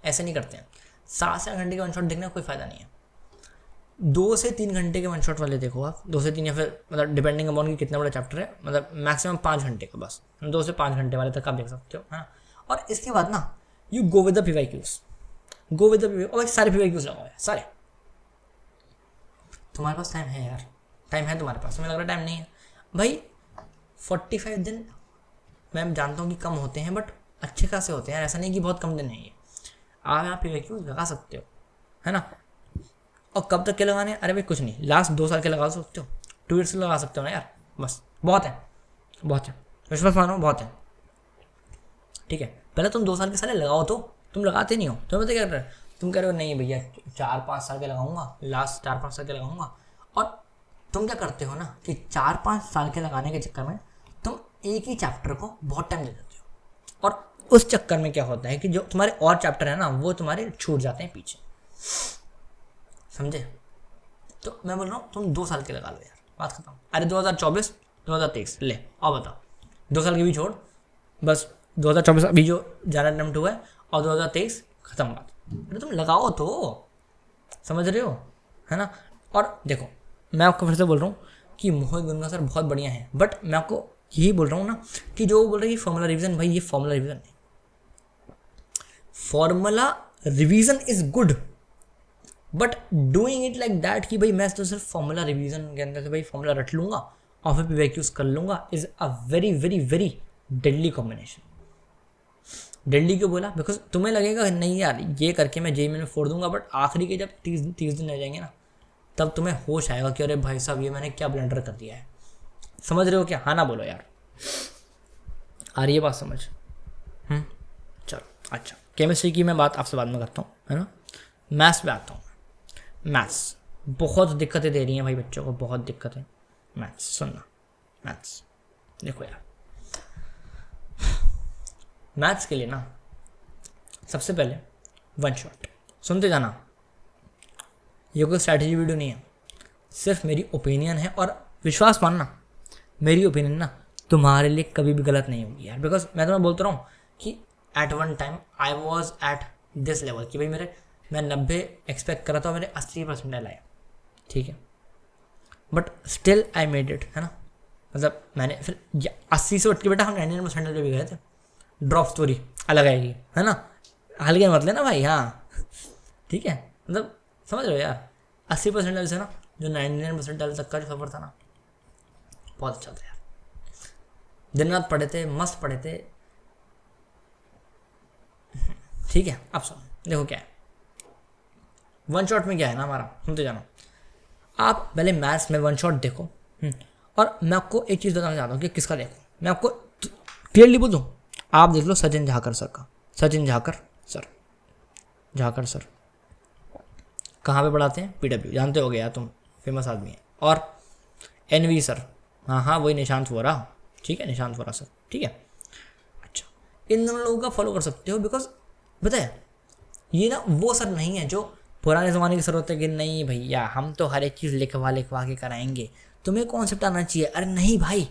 ऐसे नहीं करते हैं। 7 से 8 घंटे के वन शॉट देखने का कोई फ़ायदा नहीं है। 2 से 3 घंटे के वन शॉट वाले देखो आप, 2 से 3 या फिर मतलब डिपेंडिंग अपॉन कि कितना बड़ा चैप्टर है, मतलब मैक्सिमम 5 घंटे का, बस 2 से 5 घंटे वाले तक आप देख सकते हो, है ना। और इसके बाद ना you go with the PYQs, go with the और सारे PYQs लगाओ यार, सारे। तुम्हारे पास टाइम है यार, टाइम है तुम्हारे पास, तुम्हें लग रहा है टाइम नहीं है भाई। 45 दिन मैं जानता हूँ कि कम होते हैं, बट अच्छे खासे होते हैं यार, ऐसा नहीं कि बहुत कम दिन है ये। आप यहाँ PYQs लगा सकते हो, है ना। और कब तक के लगाने? अरे भाई कुछ नहीं, लास्ट 2 साल के लगा सकते हो, 2 ईयर्स के लगा सकते हो ना यार, बस बहुत है, बहुत है, विश्वास मानो बहुत है, ठीक है। पहले तुम 2 साल के साले लगाओ, तो तुम लगाते नहीं हो, तुम्हें पता क्या कर रहे हो, तुम कह रहे हो नहीं भैया 4-5 साल के लगाऊंगा, लास्ट 4-5 साल के लगाऊंगा। और तुम क्या करते हो ना कि 4-5 साल के लगाने के चक्कर में तुम एक ही चैप्टर को बहुत टाइम दे देते हो, और उस चक्कर में क्या होता है कि जो तुम्हारे और चैप्टर है ना वो तुम्हारे छूट जाते हैं पीछे, समझे। तो मैं बोल रहा हूँ तुम 2 साल के लगा लो यार, बात खत्म। अरे 2024 2023 ले आओ बताओ, 2 साल के भी छोड़, बस 2024 अभी जो जाना अटेम्प्ट हुआ है, और 2023 खत्म बात। अरे तुम लगाओ तो, समझ रहे हो, है ना। और देखो मैं आपको फिर से बोल रहा हूँ कि मोहित गुनगा सर बहुत बढ़िया है, बट मैं आपको यही बोल रहा हूँ ना कि जो बोल रहे हैं कि फॉर्मूला रिवीजन, भाई ये फॉर्मूला रिवीजन नहीं, formula revision is good, but doing it like that कि भाई मैं तो सिर्फ फॉर्मूला रिवीजन के अंदर से भाई फॉर्मूला रट लूंगा और फिर PYQs कर लूंगा, is a very very very deadly combination. Deadly क्यों बोला? बिकॉज तुम्हें लगेगा नहीं यार ये करके मैं JEE में फोड़ दूंगा, बट आखिरी के जब 30 दिन रह जाएंगे ना, तब तुम्हें होश आएगा कि अरे भाई साहब ये मैंने क्या ब्लंडर कर दिया है। समझ रहे हो क्या? हाँ ना बोलो यार, आ रही है बात समझ? चलो अच्छा, केमिस्ट्री की मैं बात आपसे बाद में करता हूँ, है ना। मैथ्स पे आता हूँ। मैथ्स बहुत दिक्कतें दे रही हैं भाई बच्चों को, बहुत दिक्कतें। मैथ्स सुनना, मैथ्स देखो यार, मैथ्स के लिए ना सबसे पहले वन शॉट सुनते जाना। ये कोई स्ट्रैटेजी वीडियो नहीं है, सिर्फ मेरी ओपिनियन है, और विश्वास मानना मेरी ओपिनियन ना तुम्हारे लिए कभी भी गलत नहीं होगी यार। बिकॉज मैं तुम्हें बोलता रहा हूँ कि at one time I was at this level कि भाई मैं 90 एक्सपेक्ट करा था, मेरे 80% आया, ठीक है, but still I made it, है ना। मतलब मैंने फिर 80 से उठ के बेटा हम 99% पे भी गए थे। ड्रॉप स्टोरी अलग आएगी, है ना, हल्के मत लेना भाई, हाँ ठीक है। मतलब समझ रहे हो यार, 80% से ना जो 99% तक का जो सफ़र था ना, बहुत अच्छा था यार। दिन रात पढ़े थे, मस्त पढ़े थे, ठीक है। अब सुनो, देखो क्या है वन शॉट में, क्या है ना हमारा, सुनते जाना। आप पहले मैथ्स में वन शॉट देखो, और मैं आपको एक चीज़ बताना चाहता हूँ कि किसका देखो, मैं आपको क्लियरली बोल दूँ, आप देख लो सचिन झाकर सर का। सचिन झाकर सर कहाँ पे पढ़ाते हैं? PW, जानते हो गया तुम, फेमस आदमी है। और NV सर, हाँ वही निशांत वोरा, ठीक है, निशांत वोरा सर, ठीक है। अच्छा, इन दोनों लोगों का फॉलो कर सकते हो, बिकॉज पता है ये ना वो सर नहीं है जो पुराने ज़माने के सर होते हैं कि नहीं भैया हम तो हर एक चीज़ लिखवा के कराएंगे, तुम्हें कॉन्सेप्ट आना चाहिए। अरे नहीं भाई,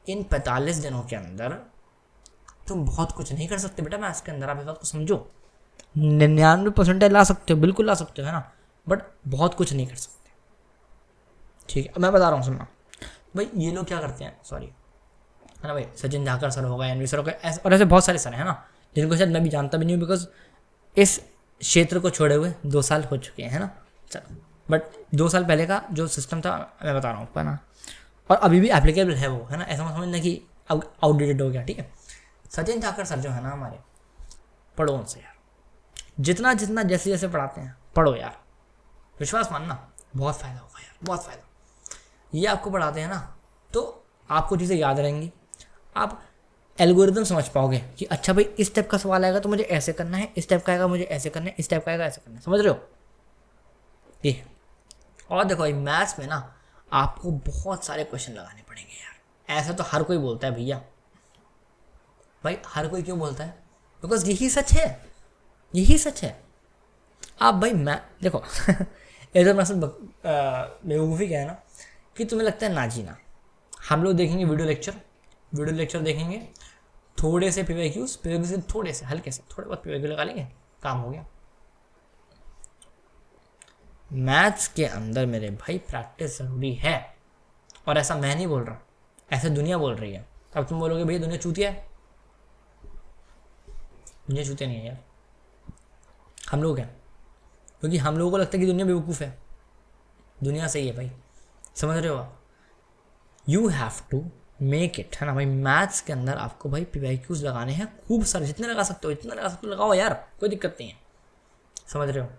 इन 45 दिनों के अंदर तुम बहुत कुछ नहीं कर सकते बेटा मैथ्स के अंदर, आप इस बात को समझो। 99% ला सकते हो, बिल्कुल ला सकते हो, है ना, बट बहुत कुछ नहीं कर सकते, ठीक है। मैं बता रहा हूँ सुनना भाई, ये लोग क्या करते हैं, सॉरी, है ना भाई, सचिन झाकर सर होगा, NV सर होगा, ऐसे और ऐसे बहुत सारे सर हैं ना, जिनको शायद मैं भी जानता भी नहीं हूँ, बिकॉज इस क्षेत्र को छोड़े हुए 2 साल हो चुके हैं, है ना। चलो, बट 2 साल पहले का जो सिस्टम था मैं बता रहा हूँ आपको, है ना, और अभी भी एप्लीकेबल है वो, है ना, ऐसा मत समझना कि अब आउटडेटेड हो गया, ठीक है। सचिन झाकर सर जो है ना हमारे, पढ़ो उनसे यार, जितना जैसे जैसे पढ़ाते हैं पढ़ो यार, विश्वास मानना बहुत फ़ायदा होगा यार, बहुत फ़ायदा। ये आपको पढ़ाते हैं ना तो आपको चीज़ें याद रहेंगी, आप एल्गोरिदम समझ पाओगे कि अच्छा भाई इस टाइप का सवाल आएगा तो मुझे ऐसे करना है, इस टाइप का आएगा मुझे ऐसे करना है, इस टाइप का आएगा ऐसे करना है, समझ रहे हो ये। और देखो भाई मैथ्स में ना आपको बहुत सारे क्वेश्चन लगाने पड़ेंगे यार, ऐसा तो हर कोई बोलता है भैया, भाई हर कोई क्यों बोलता है, बिकॉज यही सच है, यही सच है। आप भाई मैं देखो इधर मैं बेवकूफ़ी क्या है ना कि तुम्हें लगता है ना जी ना, हम लोग देखेंगे वीडियो लेक्चर देखेंगे, थोड़े से PYQs से थोड़े से हल्के से थोड़े बहुत PYQ लगा लेंगे, काम हो गया। मैथ्स के अंदर मेरे भाई प्रैक्टिस ज़रूरी है, और ऐसा मैं नहीं बोल रहा, ऐसा दुनिया बोल रही है। अब तुम बोलोगे भैया दुनिया चूतिया है, दुनिया चूतिया नहीं है यार, हम लोग हैं, क्योंकि हम लोगों को लगता है कि दुनिया बेवकूफ़ है, दुनिया सही है भाई, समझ रहे हो आप। You have to make it, है ना भाई। मैथ्स के अंदर आपको भाई PYQs लगाने हैं खूब सारे, जितने लगा सकते हो इतना लगा सकते हो, लगाओ यार, कोई दिक्कत नहीं है, समझ रहे हो।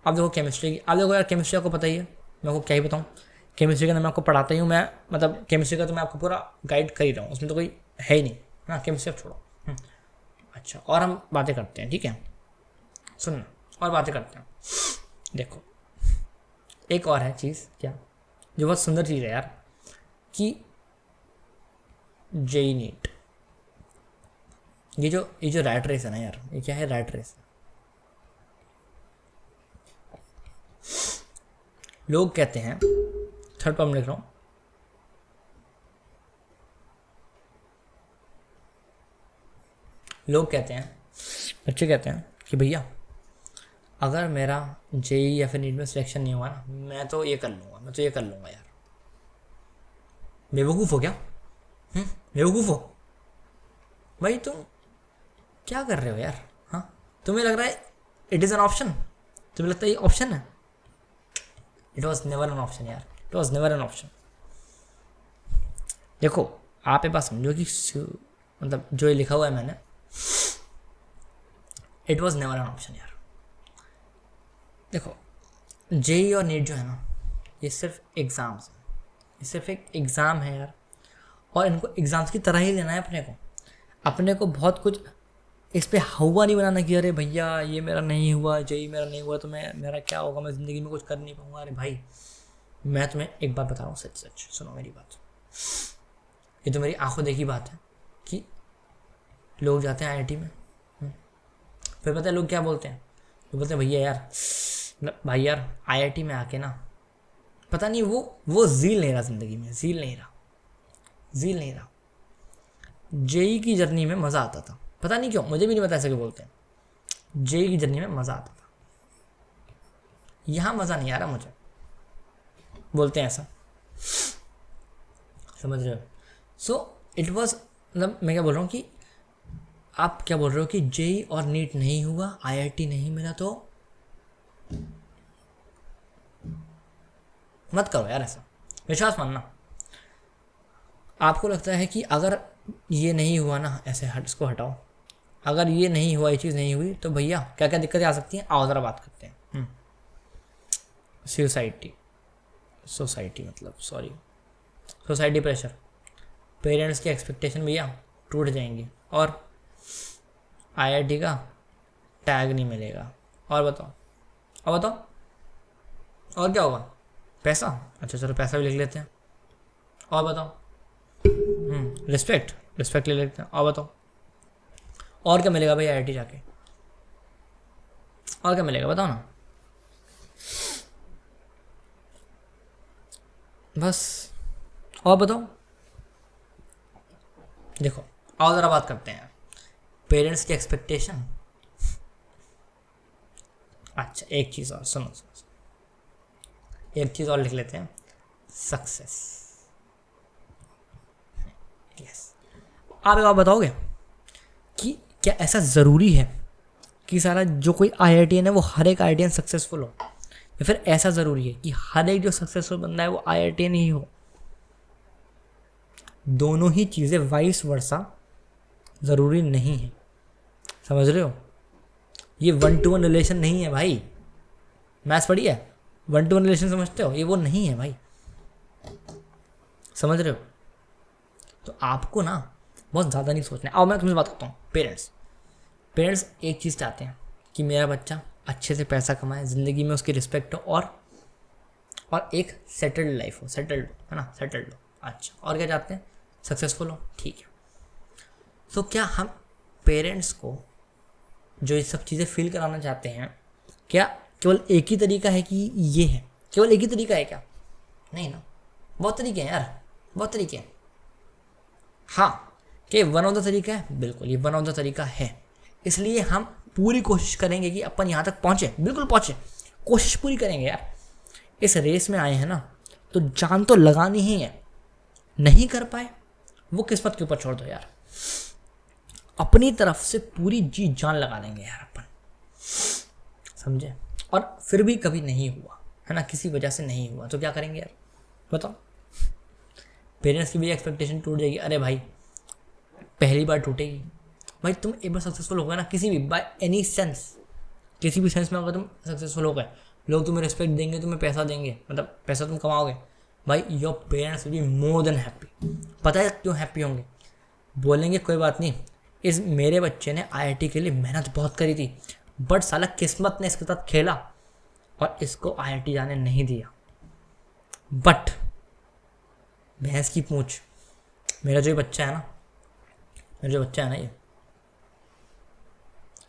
अब देखो केमिस्ट्री की, अब देखो यार केमिस्ट्री आपको पता ही है, मैं आपको क्या ही बताऊँ, केमिस्ट्री के अंदर मैं आपको पढ़ाता ही हूँ, मैं मतलब केमिस्ट्री का तो मैं आपको पूरा गाइड कर ही रहा हूँ, उसमें तो कोई है ही नहीं, हाँ केमिस्ट्री आप छोड़ो। अच्छा, और हम बातें करते हैं, ठीक है, सुनना, और बातें करते हैं। देखो एक और है चीज़, क्या, जो बहुत सुंदर चीज़ है यार, कि जेई नीट, ये जो रैट रेस है ना यार, ये क्या है, रैट रेस। लोग कहते हैं, थर्ड पॉइंट लिख रहा हूँ, लोग कहते हैं, बच्चे कहते हैं कि भैया अगर मेरा जेई या फिर नीट में सिलेक्शन नहीं हुआ ना, मैं तो ये कर लूँगा, मैं तो ये कर लूँगा यार। बेवकूफ़ हो क्या, बेवकूफ़ हो भाई, तुम क्या कर रहे हो यार। हाँ, तुम्हें लग रहा है इट इज़ एन ऑप्शन, तुम्हें लगता है ये ऑप्शन है। It was never an option यार, it was never an option. देखो आप ये बात समझो कि मतलब जो ये लिखा हुआ है मैंने, it was never an option यार। देखो जेई और नीट जो है ना, ये सिर्फ एग्ज़ाम्स हैं, ये सिर्फ एक एग्ज़ाम है यार, और इनको एग्ज़ाम्स की तरह ही लेना है अपने को बहुत कुछ इस पर हुआ नहीं बनाना कि अरे भैया ये मेरा नहीं हुआ, जेई मेरा नहीं हुआ तो मेरा क्या होगा, मैं ज़िंदगी में कुछ कर नहीं पाऊँगा। अरे भाई मैं तुम्हें एक बात बता रहा हूँ, सच सच सुनो मेरी बात, ये तो मेरी आंखों देखी बात है कि लोग जाते हैं IIT में, फिर पता है लोग क्या बोलते हैं, लोग बोलते हैं भैया यार, भाई यार IIT में आके ना पता नहीं वो ज़ील नहीं रहा ज़िंदगी में, ज़ील नहीं रहा। जेई की जर्नी में मज़ा आता था, पता नहीं क्यों, मुझे भी नहीं पता ऐसे क्यों बोलते हैं। जेई की जर्नी में मज़ा आता था, यहाँ मज़ा नहीं आ रहा मुझे, बोलते हैं ऐसा, समझ रहे हो। सो इट वॉज, मतलब मैं क्या बोल रहा हूँ कि आप क्या बोल रहे हो कि जेई और नीट नहीं हुआ, IIT नहीं मिला, तो मत करो यार ऐसा, विश्वास मानना। आपको लगता है कि अगर ये नहीं हुआ ना, ऐसे इसको हटाओ, अगर ये नहीं हुआ, ये चीज़ नहीं हुई, तो भैया क्या क्या दिक्कतें आ सकती हैं, आओ ज़रा बात करते हैं। सोसाइटी मतलब सॉरी, सोसाइटी प्रेशर, पेरेंट्स की एक्सपेक्टेशन भैया टूट जाएंगी, और IIT का टैग नहीं मिलेगा, और बताओ और क्या होगा, पैसा, अच्छा चलो पैसा भी लिख लेते हैं, और बताओ, रिस्पेक्ट ले लेते हैं, और बताओ और क्या मिलेगा भाई IIT जाके, और क्या मिलेगा बताओ ना, बस और बताओ। देखो और ज़रा बात करते हैं, पेरेंट्स की एक्सपेक्टेशन। अच्छा एक चीज़ और सुनो, एक चीज़ और लिख लेते हैं, सक्सेस। यस, आप एक बात बताओगे कि क्या ऐसा ज़रूरी है कि सारा जो कोई IITian है वो हर एक IITian सक्सेसफुल हो, या फिर ऐसा ज़रूरी है कि हर एक जो सक्सेसफुल बंदा है वो IITian ही हो? दोनों ही चीज़ें वाइस वर्सा ज़रूरी नहीं है, समझ रहे हो। ये 1-to-1 रिलेशन नहीं है भाई, मैथ्स पढ़ी है, 1-to-1 रिलेशन समझते हो, ये वो नहीं है भाई, समझ रहे हो। तो आपको ना बहुत ज़्यादा नहीं सोचना है। अब मैं तुमसे बात करता हूँ, पेरेंट्स एक चीज़ चाहते हैं कि मेरा बच्चा अच्छे से पैसा कमाए, ज़िंदगी में उसकी रिस्पेक्ट हो, और एक सेटल्ड लाइफ हो, सेटल्ड है ना, सेटल्ड हो। अच्छा, और क्या चाहते हैं, सक्सेसफुल हो, ठीक है। तो क्या हम पेरेंट्स को जो ये सब चीज़ें फील कराना चाहते हैं, क्या केवल एक ही तरीका है कि ये है, केवल एक ही तरीका है क्या? नहीं ना, बहुत तरीके हैं यार, बहुत तरीके हैं। हाँ, क्या वन ऑफ द तरीका है? बिल्कुल ये वन ऑफ द तरीका है, इसलिए हम पूरी कोशिश करेंगे कि अपन यहाँ तक पहुँचे, बिल्कुल पहुँचे, कोशिश पूरी करेंगे यार। इस रेस में आए हैं ना, तो जान तो लगानी ही है, नहीं कर पाए वो किस्मत के ऊपर छोड़ दो यार, अपनी तरफ से पूरी जी जान लगा देंगे यार अपन, समझे। और फिर भी कभी नहीं हुआ है ना, किसी वजह से नहीं हुआ, तो क्या करेंगे यार बताओ। पेरेंट्स की भी एक्सपेक्टेशन टूट जाएगी। अरे भाई पहली बार टूटेगी भाई, तुम एक बार सक्सेसफुल हो गए ना किसी भी बाय एनी सेंस, किसी भी सेंस में अगर तुम सक्सेसफुल हो गए, लोग तुम्हें रिस्पेक्ट देंगे, तुम्हें पैसा देंगे, मतलब पैसा तुम कमाओगे भाई, your parents will be more than happy. पता है क्यों हैप्पी होंगे? बोलेंगे कोई बात नहीं, इस मेरे बच्चे ने आईआईटी के लिए मेहनत बहुत करी थी, बट साला किस्मत ने इसके साथ खेला और इसको आईआईटी जाने नहीं दिया। बट भैंस की पूंछ, मेरा जो बच्चा है ना, ये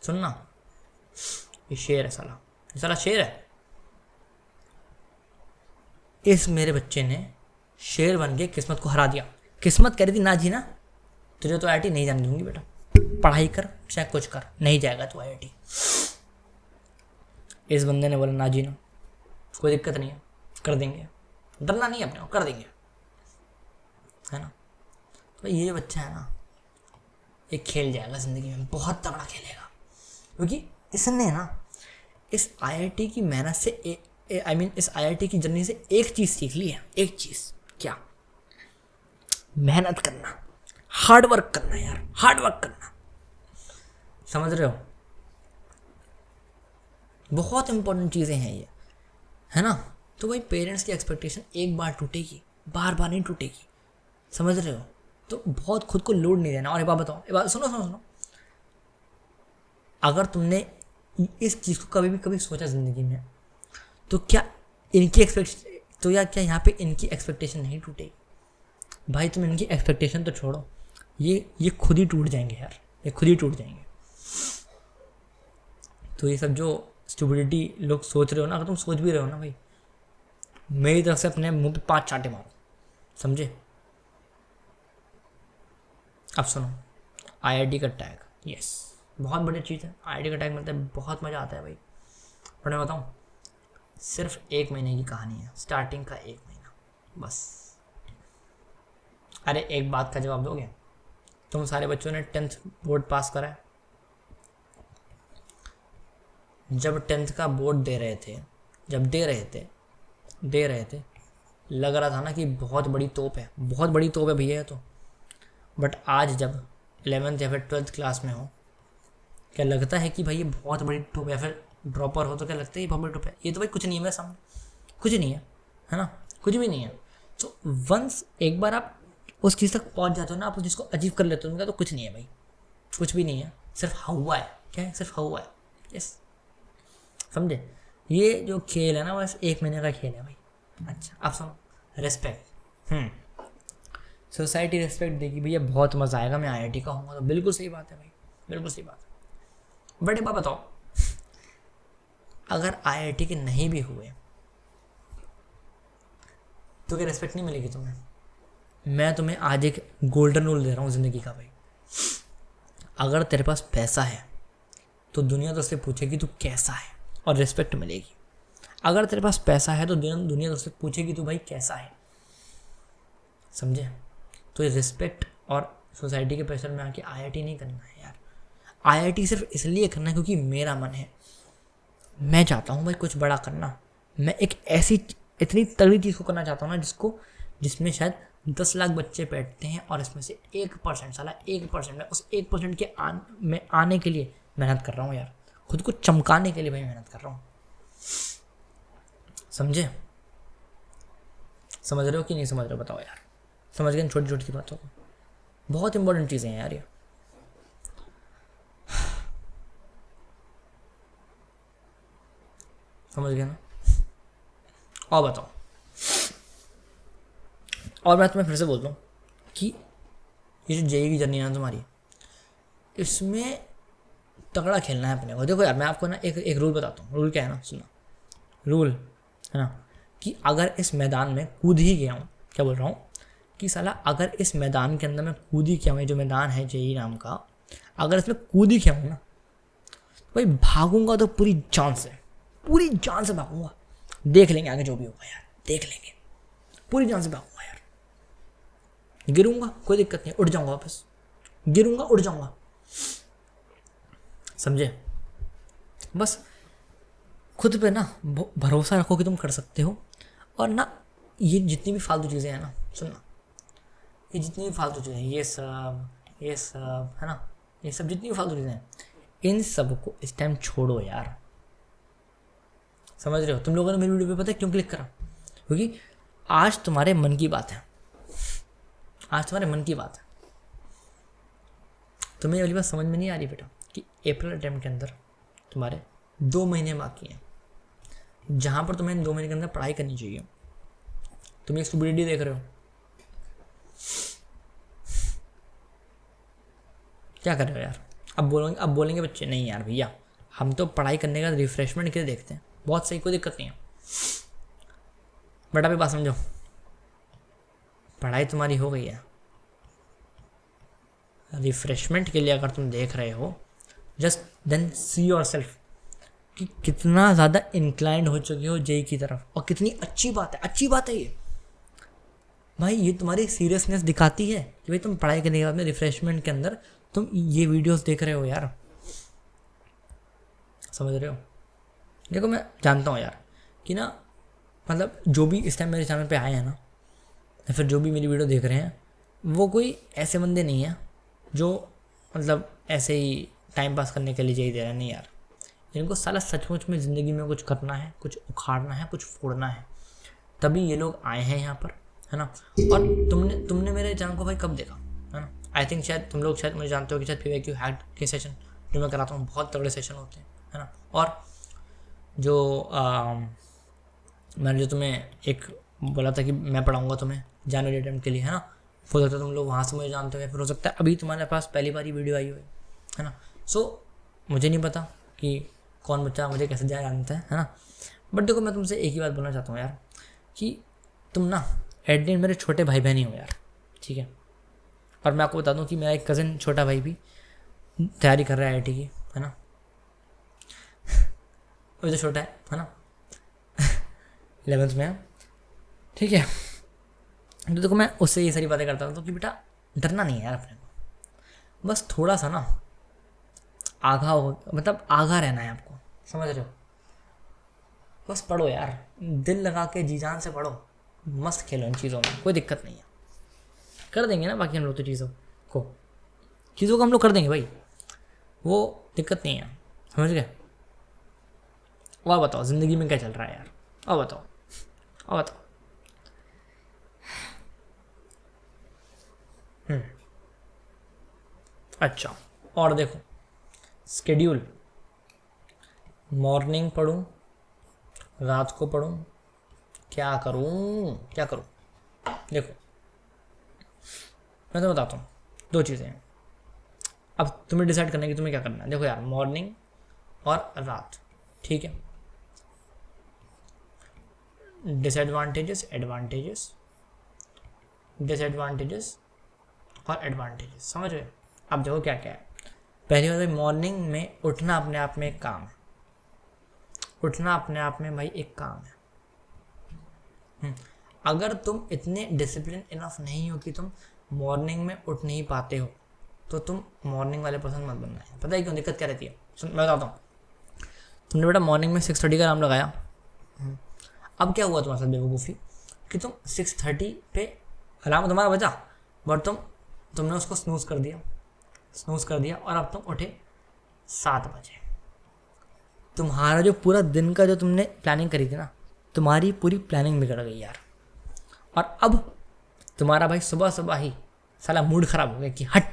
सुनना, ये शेर है साला, ये साला शेर है। इस मेरे बच्चे ने शेर बन के किस्मत को हरा दिया। किस्मत कह रही थी ना जी ना, तुझे तो आईआईटी नहीं जाने दूंगी बेटा, पढ़ाई कर चाहे कुछ कर, नहीं जाएगा तू आईआईटी। इस बंदे ने बोला ना जी ना, कोई दिक्कत नहीं है, कर देंगे, डरना नहीं है अपने को, कर देंगे, है ना। तो ये बच्चा है ना, ये खेल जाएगा ज़िंदगी में, बहुत तगड़ा खेलेगा, क्योंकि इसने ना इस आईआईटी की मेहनत से इस आईआईटी की जर्नी से एक चीज़ सीख ली है। एक चीज़ क्या? मेहनत करना, हार्ड वर्क करना यार, हार्ड वर्क करना, समझ रहे हो? बहुत इंपॉर्टेंट चीज़ें हैं ये, है ना। तो भाई पेरेंट्स की एक्सपेक्टेशन एक बार टूटेगी, बार बार नहीं टूटेगी, समझ रहे हो। तो बहुत खुद को लोड नहीं देना। और एक बात बताओ, एक बात सुनो, अगर तुमने इस चीज़ को कभी सोचा ज़िंदगी में, तो क्या यहाँ पे इनकी एक्सपेक्टेशन नहीं टूटेगी? भाई तुम इनकी एक्सपेक्टेशन तो छोड़ो, ये खुद ही टूट जाएंगे यार, ये खुद ही टूट जाएंगे। तो ये सब जो स्टुपिडिटी लोग सोच रहे हो ना, अगर तुम सोच भी रहे हो ना भाई, मेरी तरफ से अपने मुंह पे 5 चांटे मारो, समझे। अब सुनो, आईआईटी का टैग, यस बहुत बढ़िया चीज़ है, आईआईटी का टैग मिलता है, बहुत मज़ा आता है भाई। पर मैं बताऊँ, सिर्फ 1 महीने की कहानी है, स्टार्टिंग का 1 महीना बस। अरे एक बात का जवाब दोगे? तुम सारे बच्चों ने 10th बोर्ड पास करा है, जब 10th का बोर्ड दे रहे थे, लग रहा था ना कि बहुत बड़ी तोप है, बहुत बड़ी तोप है भैया तो। बट आज जब 11th या फिर 12th क्लास में हो, क्या लगता है कि भाई ये बहुत बड़ी तोप है? या फिर ड्रॉपर हो तो क्या लगता है ये बहुत बड़ी तोप है? ये तो भाई कुछ नहीं है मेरे सामने, कुछ नहीं है ना, कुछ भी नहीं है। तो वंस एक बार आप उस चीज़ तक पहुंच जाते हो ना, आप उस चीज़ को अचीव कर लेते हो, उनका तो कुछ नहीं है भाई, कुछ भी नहीं है, सिर्फ हवा है। क्या है? सिर्फ हवा है, यस, समझे। ये जो खेल है ना, बस 1 महीने का खेल है भाई। अच्छा अब सुनो, रिस्पेक्ट, सोसाइटी रिस्पेक्ट देगी भैया, बहुत मज़ा आएगा, मैं आईआईटी का हूँगा, तो बिल्कुल सही बात है भाई, बिल्कुल सही बात है। बट एक बात बताओ, अगर आईआईटी के नहीं भी हुए तो क्या रिस्पेक्ट नहीं मिलेगी तुम्हें? मैं तुम्हें आज एक गोल्डन रूल दे रहा हूँ ज़िंदगी का भाई, अगर तेरे पास पैसा है तो दुनिया तो उससे पूछेगी तू कैसा है, और रिस्पेक्ट मिलेगी। अगर तेरे पास पैसा है तो दुनिया तो उससे पूछेगी तू भाई कैसा है, समझे। तो ये रिस्पेक्ट और सोसाइटी के प्रेशर में आके आईआईटी नहीं करना है यार। आईआईटी सिर्फ इसलिए करना है क्योंकि मेरा मन है, मैं चाहता हूँ भाई कुछ बड़ा करना। मैं एक ऐसी इतनी तगड़ी चीज़ को करना चाहता हूँ ना, जिसमें शायद 10 लाख बच्चे बैठते हैं और इसमें से 1%, साला 1%, मैं उस 1% के में आने के लिए मेहनत कर रहा हूँ यार, खुद को चमकाने के लिए भाई मेहनत कर रहा हूँ, समझे। समझ रहे हो कि नहीं समझ रहे हो बताओ यार? समझ गए छोटी छोटी बातों को, बहुत इंपॉर्टेंट चीज़ें हैं यार ये। समझ गए ना? और बताओ, और मैं तुम्हें फिर से बोलता हूँ कि ये जो जेई की जर्नी है ना तुम्हारी, इसमें तगड़ा खेलना है अपने को। देखो यार, मैं आपको ना एक रूल बताता हूँ। रूल क्या है ना, सुना, रूल है ना कि अगर इस मैदान में कूद ही गया हूँ, क्या बोल रहा हूँ कि साला अगर इस मैदान के अंदर मैं कूद ही गया हूँ, जो मैदान है जेई नाम का, अगर इसमें कूद ही गया हूँ ना, तो भाई भागूंगा तो पूरी जान से भागूंगा। देख लेंगे आगे जो भी होगा यार, देख लेंगे, पूरी जान से भागूंगा यार। गिरूंगा कोई दिक्कत नहीं, उठ जाऊंगा वापस, गिरूंगा उठ जाऊंगा, समझे। बस खुद पे ना भरोसा रखो कि तुम कर सकते हो। और ना ये जितनी भी फालतू चीज़ें हैं ना, सुनना, ये जितनी भी फालतू चीज़ें हैं, ये सब है ना, ये सब जितनी भी फालतू चीज़ें हैं, इन सब को इस टाइम छोड़ो यार। समझ रहे हो? तुम लोगों ने मेरी वीडियो पे पता है क्यों क्लिक करा? क्योंकि आज तुम्हारे मन की बात है, आज तुम्हारे मन की बात है। तुम्हें वाली बात समझ में नहीं आ रही बेटा कि अप्रैल अटेम्प्ट के अंदर तुम्हारे 2 महीने बाकी हैं, जहाँ पर तुम्हें इन 2 महीने के अंदर पढ़ाई करनी चाहिए। तुम एक स्टूपिडिटी देख रहे हो, क्या कर रहे हो यार? अब बोलेंगे बच्चे नहीं यार भैया हम तो पढ़ाई करने का रिफ्रेशमेंट के लिए देखते हैं। बहुत सही, कोई दिक्कत नहीं है, बट अभी बात समझो, पढ़ाई तुम्हारी हो गई है, रिफ्रेशमेंट के लिए अगर तुम देख रहे हो, just then see yourself कि कितना ज़्यादा इंक्लाइंड हो चुके हो जेई की तरफ, और कितनी अच्छी बात है, अच्छी बात है ये भाई। ये तुम्हारी सीरियसनेस दिखाती है कि भाई तुम पढ़ाई करने के बाद में रिफ्रेशमेंट के अंदर तुम ये वीडियोस देख रहे हो यार। समझ रहे हो? देखो मैं जानता हूँ यार कि ना, मतलब जो भी इस टाइम मेरे चैनल पे आए हैं ना, या फिर जो भी मेरी वीडियो देख रहे हैं, वो कोई ऐसे बंदे नहीं हैं जो मतलब ऐसे ही टाइम पास करने के लिए जेई दे रहे हैं। नहीं यार, इनको साला सचमुच में ज़िंदगी में कुछ करना है, कुछ उखाड़ना है, कुछ फोड़ना है, तभी ये लोग आए हैं यहाँ पर, है ना। और तुमने मेरे चैनल को भाई कब देखा, है ना? आई थिंक शायद तुम लोग शायद मुझे जानते हो कि शायद PYQ हैक के सेशन जो मैं कराता हूँ बहुत तगड़े सेशन होते हैं, है ना। और जो मैंने जो तुम्हें एक बोला था कि मैं पढ़ाऊँगा तुम्हें जनवरी अटेम्प्ट के लिए, है ना, हो सकता है तुम लोग वहाँ से मुझे जानते हो, या फिर हो सकता है अभी तुम्हारे पास पहली बार ही वीडियो आई हुई है ना। सो मुझे नहीं पता कि कौन बच्चा मुझे कैसे जानता है ना। बट देखो मैं तुमसे एक ही बात बोलना चाहता हूँ यार कि तुम ना एट द एंड मेरे छोटे भाई बहन ही हो यार, ठीक है। और मैं आपको बता दूं कि मेरा एक कज़न छोटा भाई भी तैयारी कर रहा है IIT की, है ना। वो जो छोटा है ना 11th में है, ठीक है। तो देखो मैं उससे ये सारी बातें करता हूँ तो कि बेटा डरना नहीं है यार अपने को, बस थोड़ा सा ना आगा हो, मतलब आगा रहना है आपको, समझ रहे हो? बस पढ़ो यार, दिल लगा के जी जान से पढ़ो, मस्त खेलो इन चीज़ों में, कोई दिक्कत नहीं है। कर देंगे ना बाकी हम लोग तो चीज़ों को हम लोग कर देंगे भाई, वो दिक्कत नहीं है, समझ गए? और बताओ ज़िंदगी में क्या चल रहा है यार, और बताओ। अच्छा, और देखो स्केड्यूल, मॉर्निंग पढ़ूं, रात को पढ़ूं, क्या करूं? देखो मैं तो बताता हूँ, 2 चीज़ें हैं, अब तुम्हें डिसाइड करना है कि तुम्हें क्या करना है। देखो यार, मॉर्निंग और रात, ठीक है, डिसएडवांटेजेस, एडवांटेजेस, डिसएडवांटेजेस और एडवांटेजेस, समझ रहे हो? अब देखो क्या क्या है। पहली बात, मॉर्निंग में उठना अपने आप में एक काम है, उठना अपने आप में भाई एक काम है। अगर तुम इतने डिसिप्लिन इनफ नहीं हो कि तुम मॉर्निंग में उठ नहीं पाते हो, तो तुम मॉर्निंग वाले पर्सन मत बनना है। पता है क्यों दिक्कत क्या रहती है? सुन मैं बताता हूँ। तुमने बेटा मॉर्निंग में 6:30 का अलार्म लगाया, अब क्या हुआ तुम्हारे साथ बेवकूफ़ी कि तुम 6:30 पे अलार्म तुम्हारा बजा, बट तुमने उसको स्नूज़ कर दिया और अब तुम उठे 7 बजे। तुम्हारा जो पूरा दिन का जो तुमने प्लानिंग करी थी ना, तुम्हारी पूरी प्लानिंग बिगड़ गई यार। और अब तुम्हारा भाई सुबह ही साला मूड ख़राब हो गया कि हट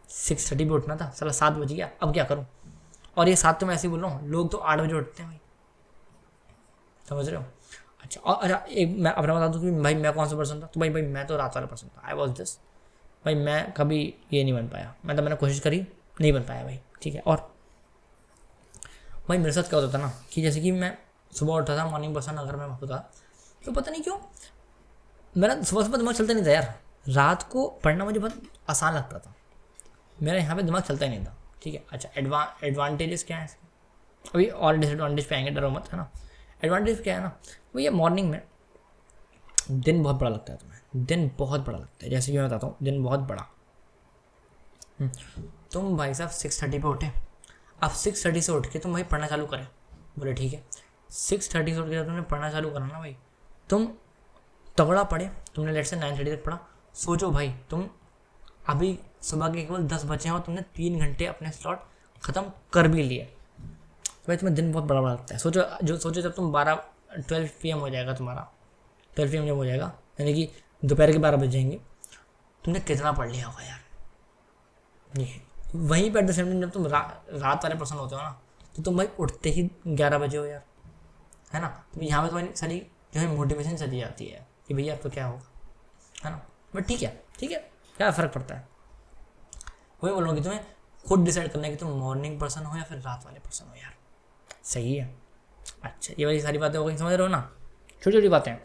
6:30 पे उठना था, साला 7 बज गया, अब क्या करूं? और ये 7 तो मैं ऐसे ही बोल रहा हूँ, लोग तो 8 बजे उठते हैं भाई, समझ रहे हो? अच्छा एक मैं अपना बता दूँ कि भाई मैं कौन सा पर्सन था, तो भाई मैं तो रात वाला पर्सन था, आई वॉज दिस भाई। मैं कभी ये नहीं बन पाया, मैंने कोशिश करी, नहीं बन पाया भाई, ठीक है। और भाई मेरे साथ क्या होता था ना कि जैसे कि मैं सुबह उठता था, मॉर्निंग पर्सन अगर मैं होता, तो पता नहीं क्यों मेरा सुबह दिमाग चलता नहीं था यार। रात को पढ़ना मुझे बहुत आसान लगता था, मेरा यहाँ पे दिमाग चलता ही नहीं था, ठीक है। अच्छा एडवांटेजेस क्या है इसके? अभी और डिसएडवांटेज पे आएंगे, डरो मत, है ना। एडवांटेज क्या है ना, वो ये मॉर्निंग में दिन बहुत बड़ा लगता है तुम्हें, दिन बहुत बड़ा लगता है। जैसे कि मैं बताता हूँ, दिन बहुत बड़ा, तुम भाई साहब 6:30 पे उठे, अब 6:30 से उठ के तुम भाई पढ़ना चालू करें। बोले ठीक है। 6:30 से उठ के तुमने पढ़ना चालू करना ना भाई, तुम तगड़ा पढ़े, तुमने लेट से 9:30 तक पढ़ा। सोचो भाई तुम अभी सुबह के केवल 10 बजे हैं और तुमने 3 घंटे अपने स्लॉट ख़त्म कर भी लिए, तो भाई तुम्हें दिन बहुत बड़ा बड़ा लगता है। सोचो जब तुम 12 PM हो जाएगा तुम्हारा, 12 PM जब हो जाएगा यानी कि दोपहर के 12 बज जाएंगे, तुमने कितना पढ़ लिया होगा यार। ये वहीं पर एट द सेम टाइम जब तुम रात वाले पर्सन होते हो ना, तो तुम भाई उठते ही 11 बजे हो यार, है ना। तो यहाँ पर तुम्हारी सारी जो है मोटिवेशन चली जाती है कि भैया अब तो क्या होगा, है ना। बट ठीक है, क्या फ़र्क पड़ता है। वही बोल रहा हूँ कि तुम्हें खुद डिसाइड करना है कि तुम मॉर्निंग पर्सन हो या फिर रात वाले पर्सन हो यार। सही है। अच्छा, ये वाली सारी बातें हो गई, समझ रहे हो ना, छोटी छोटी बातें।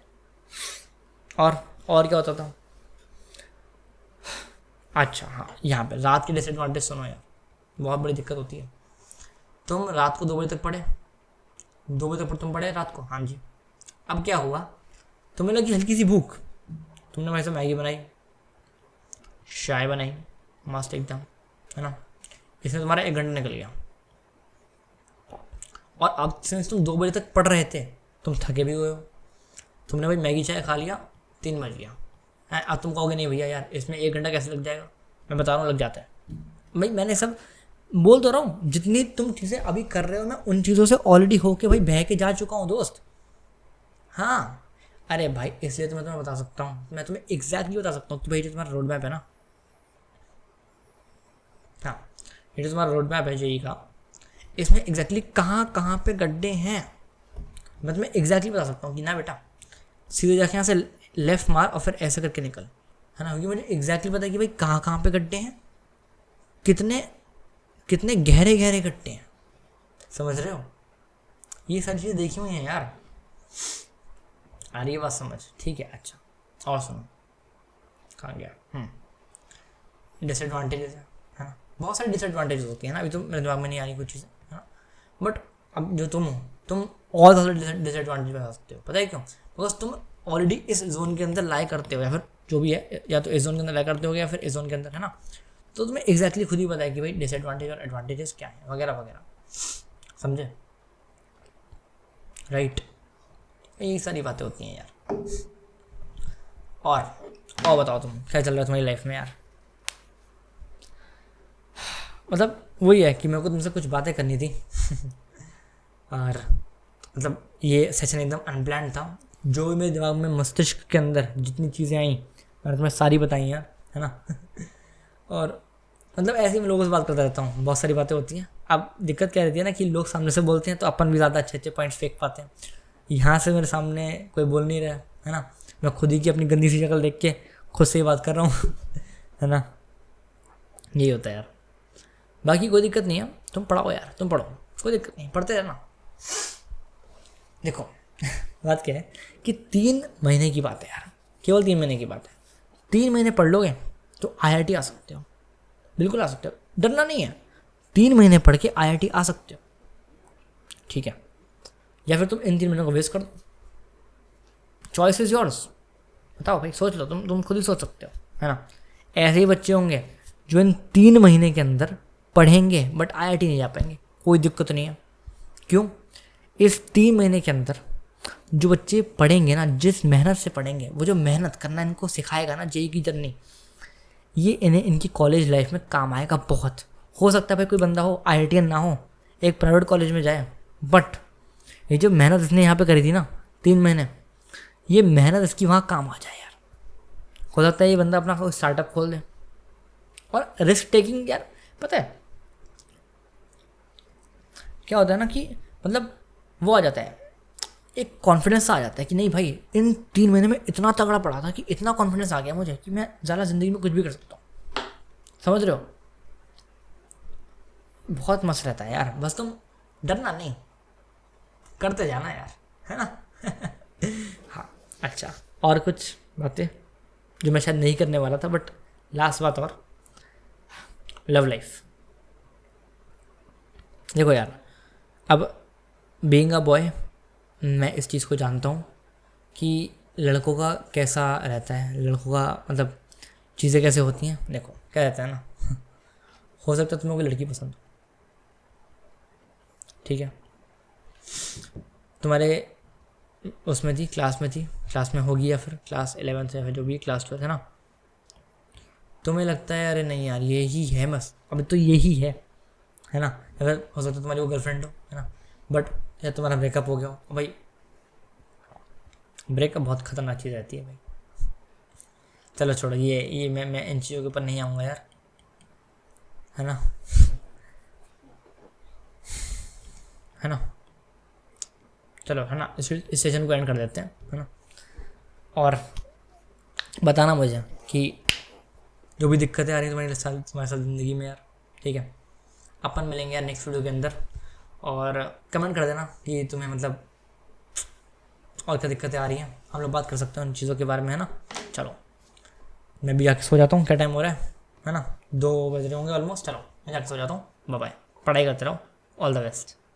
और क्या होता था। अच्छा हाँ, यहाँ पे रात की डिसएडवांटेज सुनो यार, बहुत बड़ी दिक्कत होती है। तुम रात को 2 बजे तक पढ़े, 2 बजे तक तुम पढ़े रात को, हाँ जी। अब क्या हुआ, तुम्हें लगी हल्की सी भूख, तुमने वैसे मैगी बनाई, चाय बनाई, मस्त एकदम, है ना। इसमें तुम्हारा 1 घंटा निकल गया। और अब सिंस तुम 2 बजे तक पढ़ रहे थे, तुम थके भी हुए हो, तुमने भाई मैगी चाय खा लिया, 3 बज गया है। अब तुम कहोगे नहीं भैया यार इसमें 1 घंटा कैसे लग जाएगा, मैं बता रहा हूँ लग जाता है भाई। मैंने सब बोल तो रहा हूँ, जितनी तुम चीज़ें अभी कर रहे हो मैं उन चीज़ों से ऑलरेडी होके भाई बह के जा चुका हूँ दोस्त। हाँ अरे भाई इसलिए तो मैं तुम्हें बता सकता हूँ, मैं तुम्हें एग्जैक्टली बता सकता हूँ कि भाई जो तुम्हारा रोड मैप है ना, हाँ ये जो तुम्हारा रोड मैप है जेई का, इसमें एग्जैक्टली कहाँ पे गड्ढे हैं मैं तुम्हें एग्जैक्टली बता सकता हूँ कि ना बेटा सीधे जाके यहाँ से लेफ़्ट मार और फिर ऐसे करके निकल, है ना। क्योंकि मुझे एग्जैक्टली पता है कि भाई कहाँ पे गड्ढे हैं, कितने गहरे गड्ढे हैं, समझ रहे हो। ये सारी चीज़ें देखी हुई हैं यार। आ रही है बात समझ, ठीक है। अच्छा और सुनो, कहाँ गया, डिसएडवांटेजेस है ना, बहुत सारी डिसएडवांटेजेस होती है ना, अभी तो मेरे दिमाग में नहीं आ रही कुछ चीज़ें, है ना। बट अब जो तुम हो, तुम और ज़्यादा डिसएडवांटेज बता सकते हो, पता है क्यों, बिकॉज तुम ऑलरेडी इस जोन के अंदर लाई करते हो, या फिर जो भी है, या तो इस जोन के अंदर लाई करते हो या फिर इस जोन के अंदर, है ना। तो तुम्हें एग्जैक्टली खुद ही पता है कि भाई डिसएडवांटेज और एडवांटेजेस क्या है, वगैरह वगैरह, समझे, राइट। यही सारी बातें होती हैं यार। और बताओ तुम क्या चल रहा है तुम्हारी लाइफ में यार। मतलब वही है कि मेरे को तुमसे कुछ बातें करनी थी और मतलब ये सेशन एकदम अनप्लान्ड था, जो भी मेरे दिमाग में मस्तिष्क के अंदर जितनी चीज़ें आई मैंने तुम्हें सारी बताई हैं, है ना और मतलब ऐसे ही मैं लोगों से बात करता रहता हूँ, बहुत सारी बातें होती हैं। अब दिक्कत क्या रहती है ना कि लोग सामने से बोलते हैं तो अपन भी ज़्यादा अच्छे पॉइंट्स फेंक पाते हैं। यहाँ से मेरे सामने कोई बोल नहीं रहा है ना, मैं खुद ही की अपनी गंदी सी शक्ल देख के खुद से ही बात कर रहा हूँ है ना, यही होता है यार। बाकी कोई दिक्कत नहीं है, तुम पढ़ाओ यार, तुम पढ़ो, कोई दिक्कत नहीं, पढ़ते रहना। देखो बात क्या है कि 3 महीने की बात है यार, केवल 3 महीने की बात है। 3 महीने पढ़ लोगे तो IIT आ सकते हो, बिल्कुल आ सकते हो, डरना नहीं है। 3 महीने पढ़ के IIT आ सकते हो, ठीक है। या फिर तुम इन 3 महीनों को वेस्ट कर दो, चॉइस इज योर्स। बताओ भाई, सोच लो, तुम खुद ही सोच सकते हो, है ना। ऐसे ही बच्चे होंगे जो इन 3 महीने के अंदर पढ़ेंगे बट IIT नहीं जा पाएंगे, कोई दिक्कत नहीं है। क्यों, इस 3 महीने के अंदर जो बच्चे पढ़ेंगे ना, जिस मेहनत से पढ़ेंगे, वो जो मेहनत करना इनको सिखाएगा ना जेई की जर्नी, ये इन्हें इनकी कॉलेज लाइफ में काम आएगा बहुत। हो सकता है भाई कोई बंदा हो IITian ना हो, एक प्राइवेट कॉलेज में जाए, बट ये जो मेहनत इसने यहाँ पे करी थी ना 3 महीने, ये मेहनत इसकी वहाँ काम आ जाए यार। हो सकता है ये बंदा अपना कोई स्टार्टअप खोल दे। और रिस्क टेकिंग यार, पता है क्या होता है ना कि मतलब वो आ जाता है, एक कॉन्फिडेंस आ जाता है कि नहीं भाई इन 3 महीने में इतना तगड़ा पड़ा था कि इतना कॉन्फिडेंस आ गया मुझे कि मैं ज़्यादा ज़िंदगी में कुछ भी कर सकता हूँ, समझ रहे हो। बहुत मस्त रहता है यार, बस तुम डरना नहीं, करते जाना यार, है ना हाँ अच्छा, और कुछ बातें जो मैं शायद नहीं करने वाला था, बट लास्ट बात, और लव लाइफ। देखो यार, अब बीइंग अ बॉय मैं इस चीज़ को जानता हूँ कि लड़कों का कैसा रहता है, लड़कों का मतलब चीज़ें कैसे होती हैं। देखो क्या रहता है ना हो सकता है तुम्हें कोई लड़की पसंद हो, ठीक है, तुम्हारे उसमें थी, क्लास में होगी, या फिर क्लास 11th या फिर जो भी क्लास 12 है ना, तुम्हें लगता है अरे नहीं यार यही है बस, अभी तो यही है ना, अगर हो सकता है तुम्हारी वो गर्लफ्रेंड हो, है ना, बट या तुम्हारा ब्रेकअप हो गया हो भाई। ब्रेकअप बहुत खतरनाक चीज़ रहती है भाई। चलो छोड़ो, ये मैं इन चीज़ों के ऊपर नहीं आऊँगा यार, है ना, है ना। चलो, है ना, इस सेशन को एंड कर देते हैं, है ना। और बताना मुझे कि जो भी दिक्कतें आ रही हैं तुम्हारे साथ ज़िंदगी में यार, ठीक है। अपन मिलेंगे यार नेक्स्ट वीडियो के अंदर, और कमेंट कर देना कि तुम्हें मतलब और क्या दिक्कतें आ रही हैं, हम लोग बात कर सकते हैं उन चीज़ों के बारे में, है ना। चलो मैं भी जाके सो जाता हूँ, क्या टाइम हो रहा है ना, 2 बज रहे होंगे ऑलमोस्ट। चलो मैं जाके सो जाता हूँ, बाय बाय, पढ़ाई करते रहो, ऑल द बेस्ट।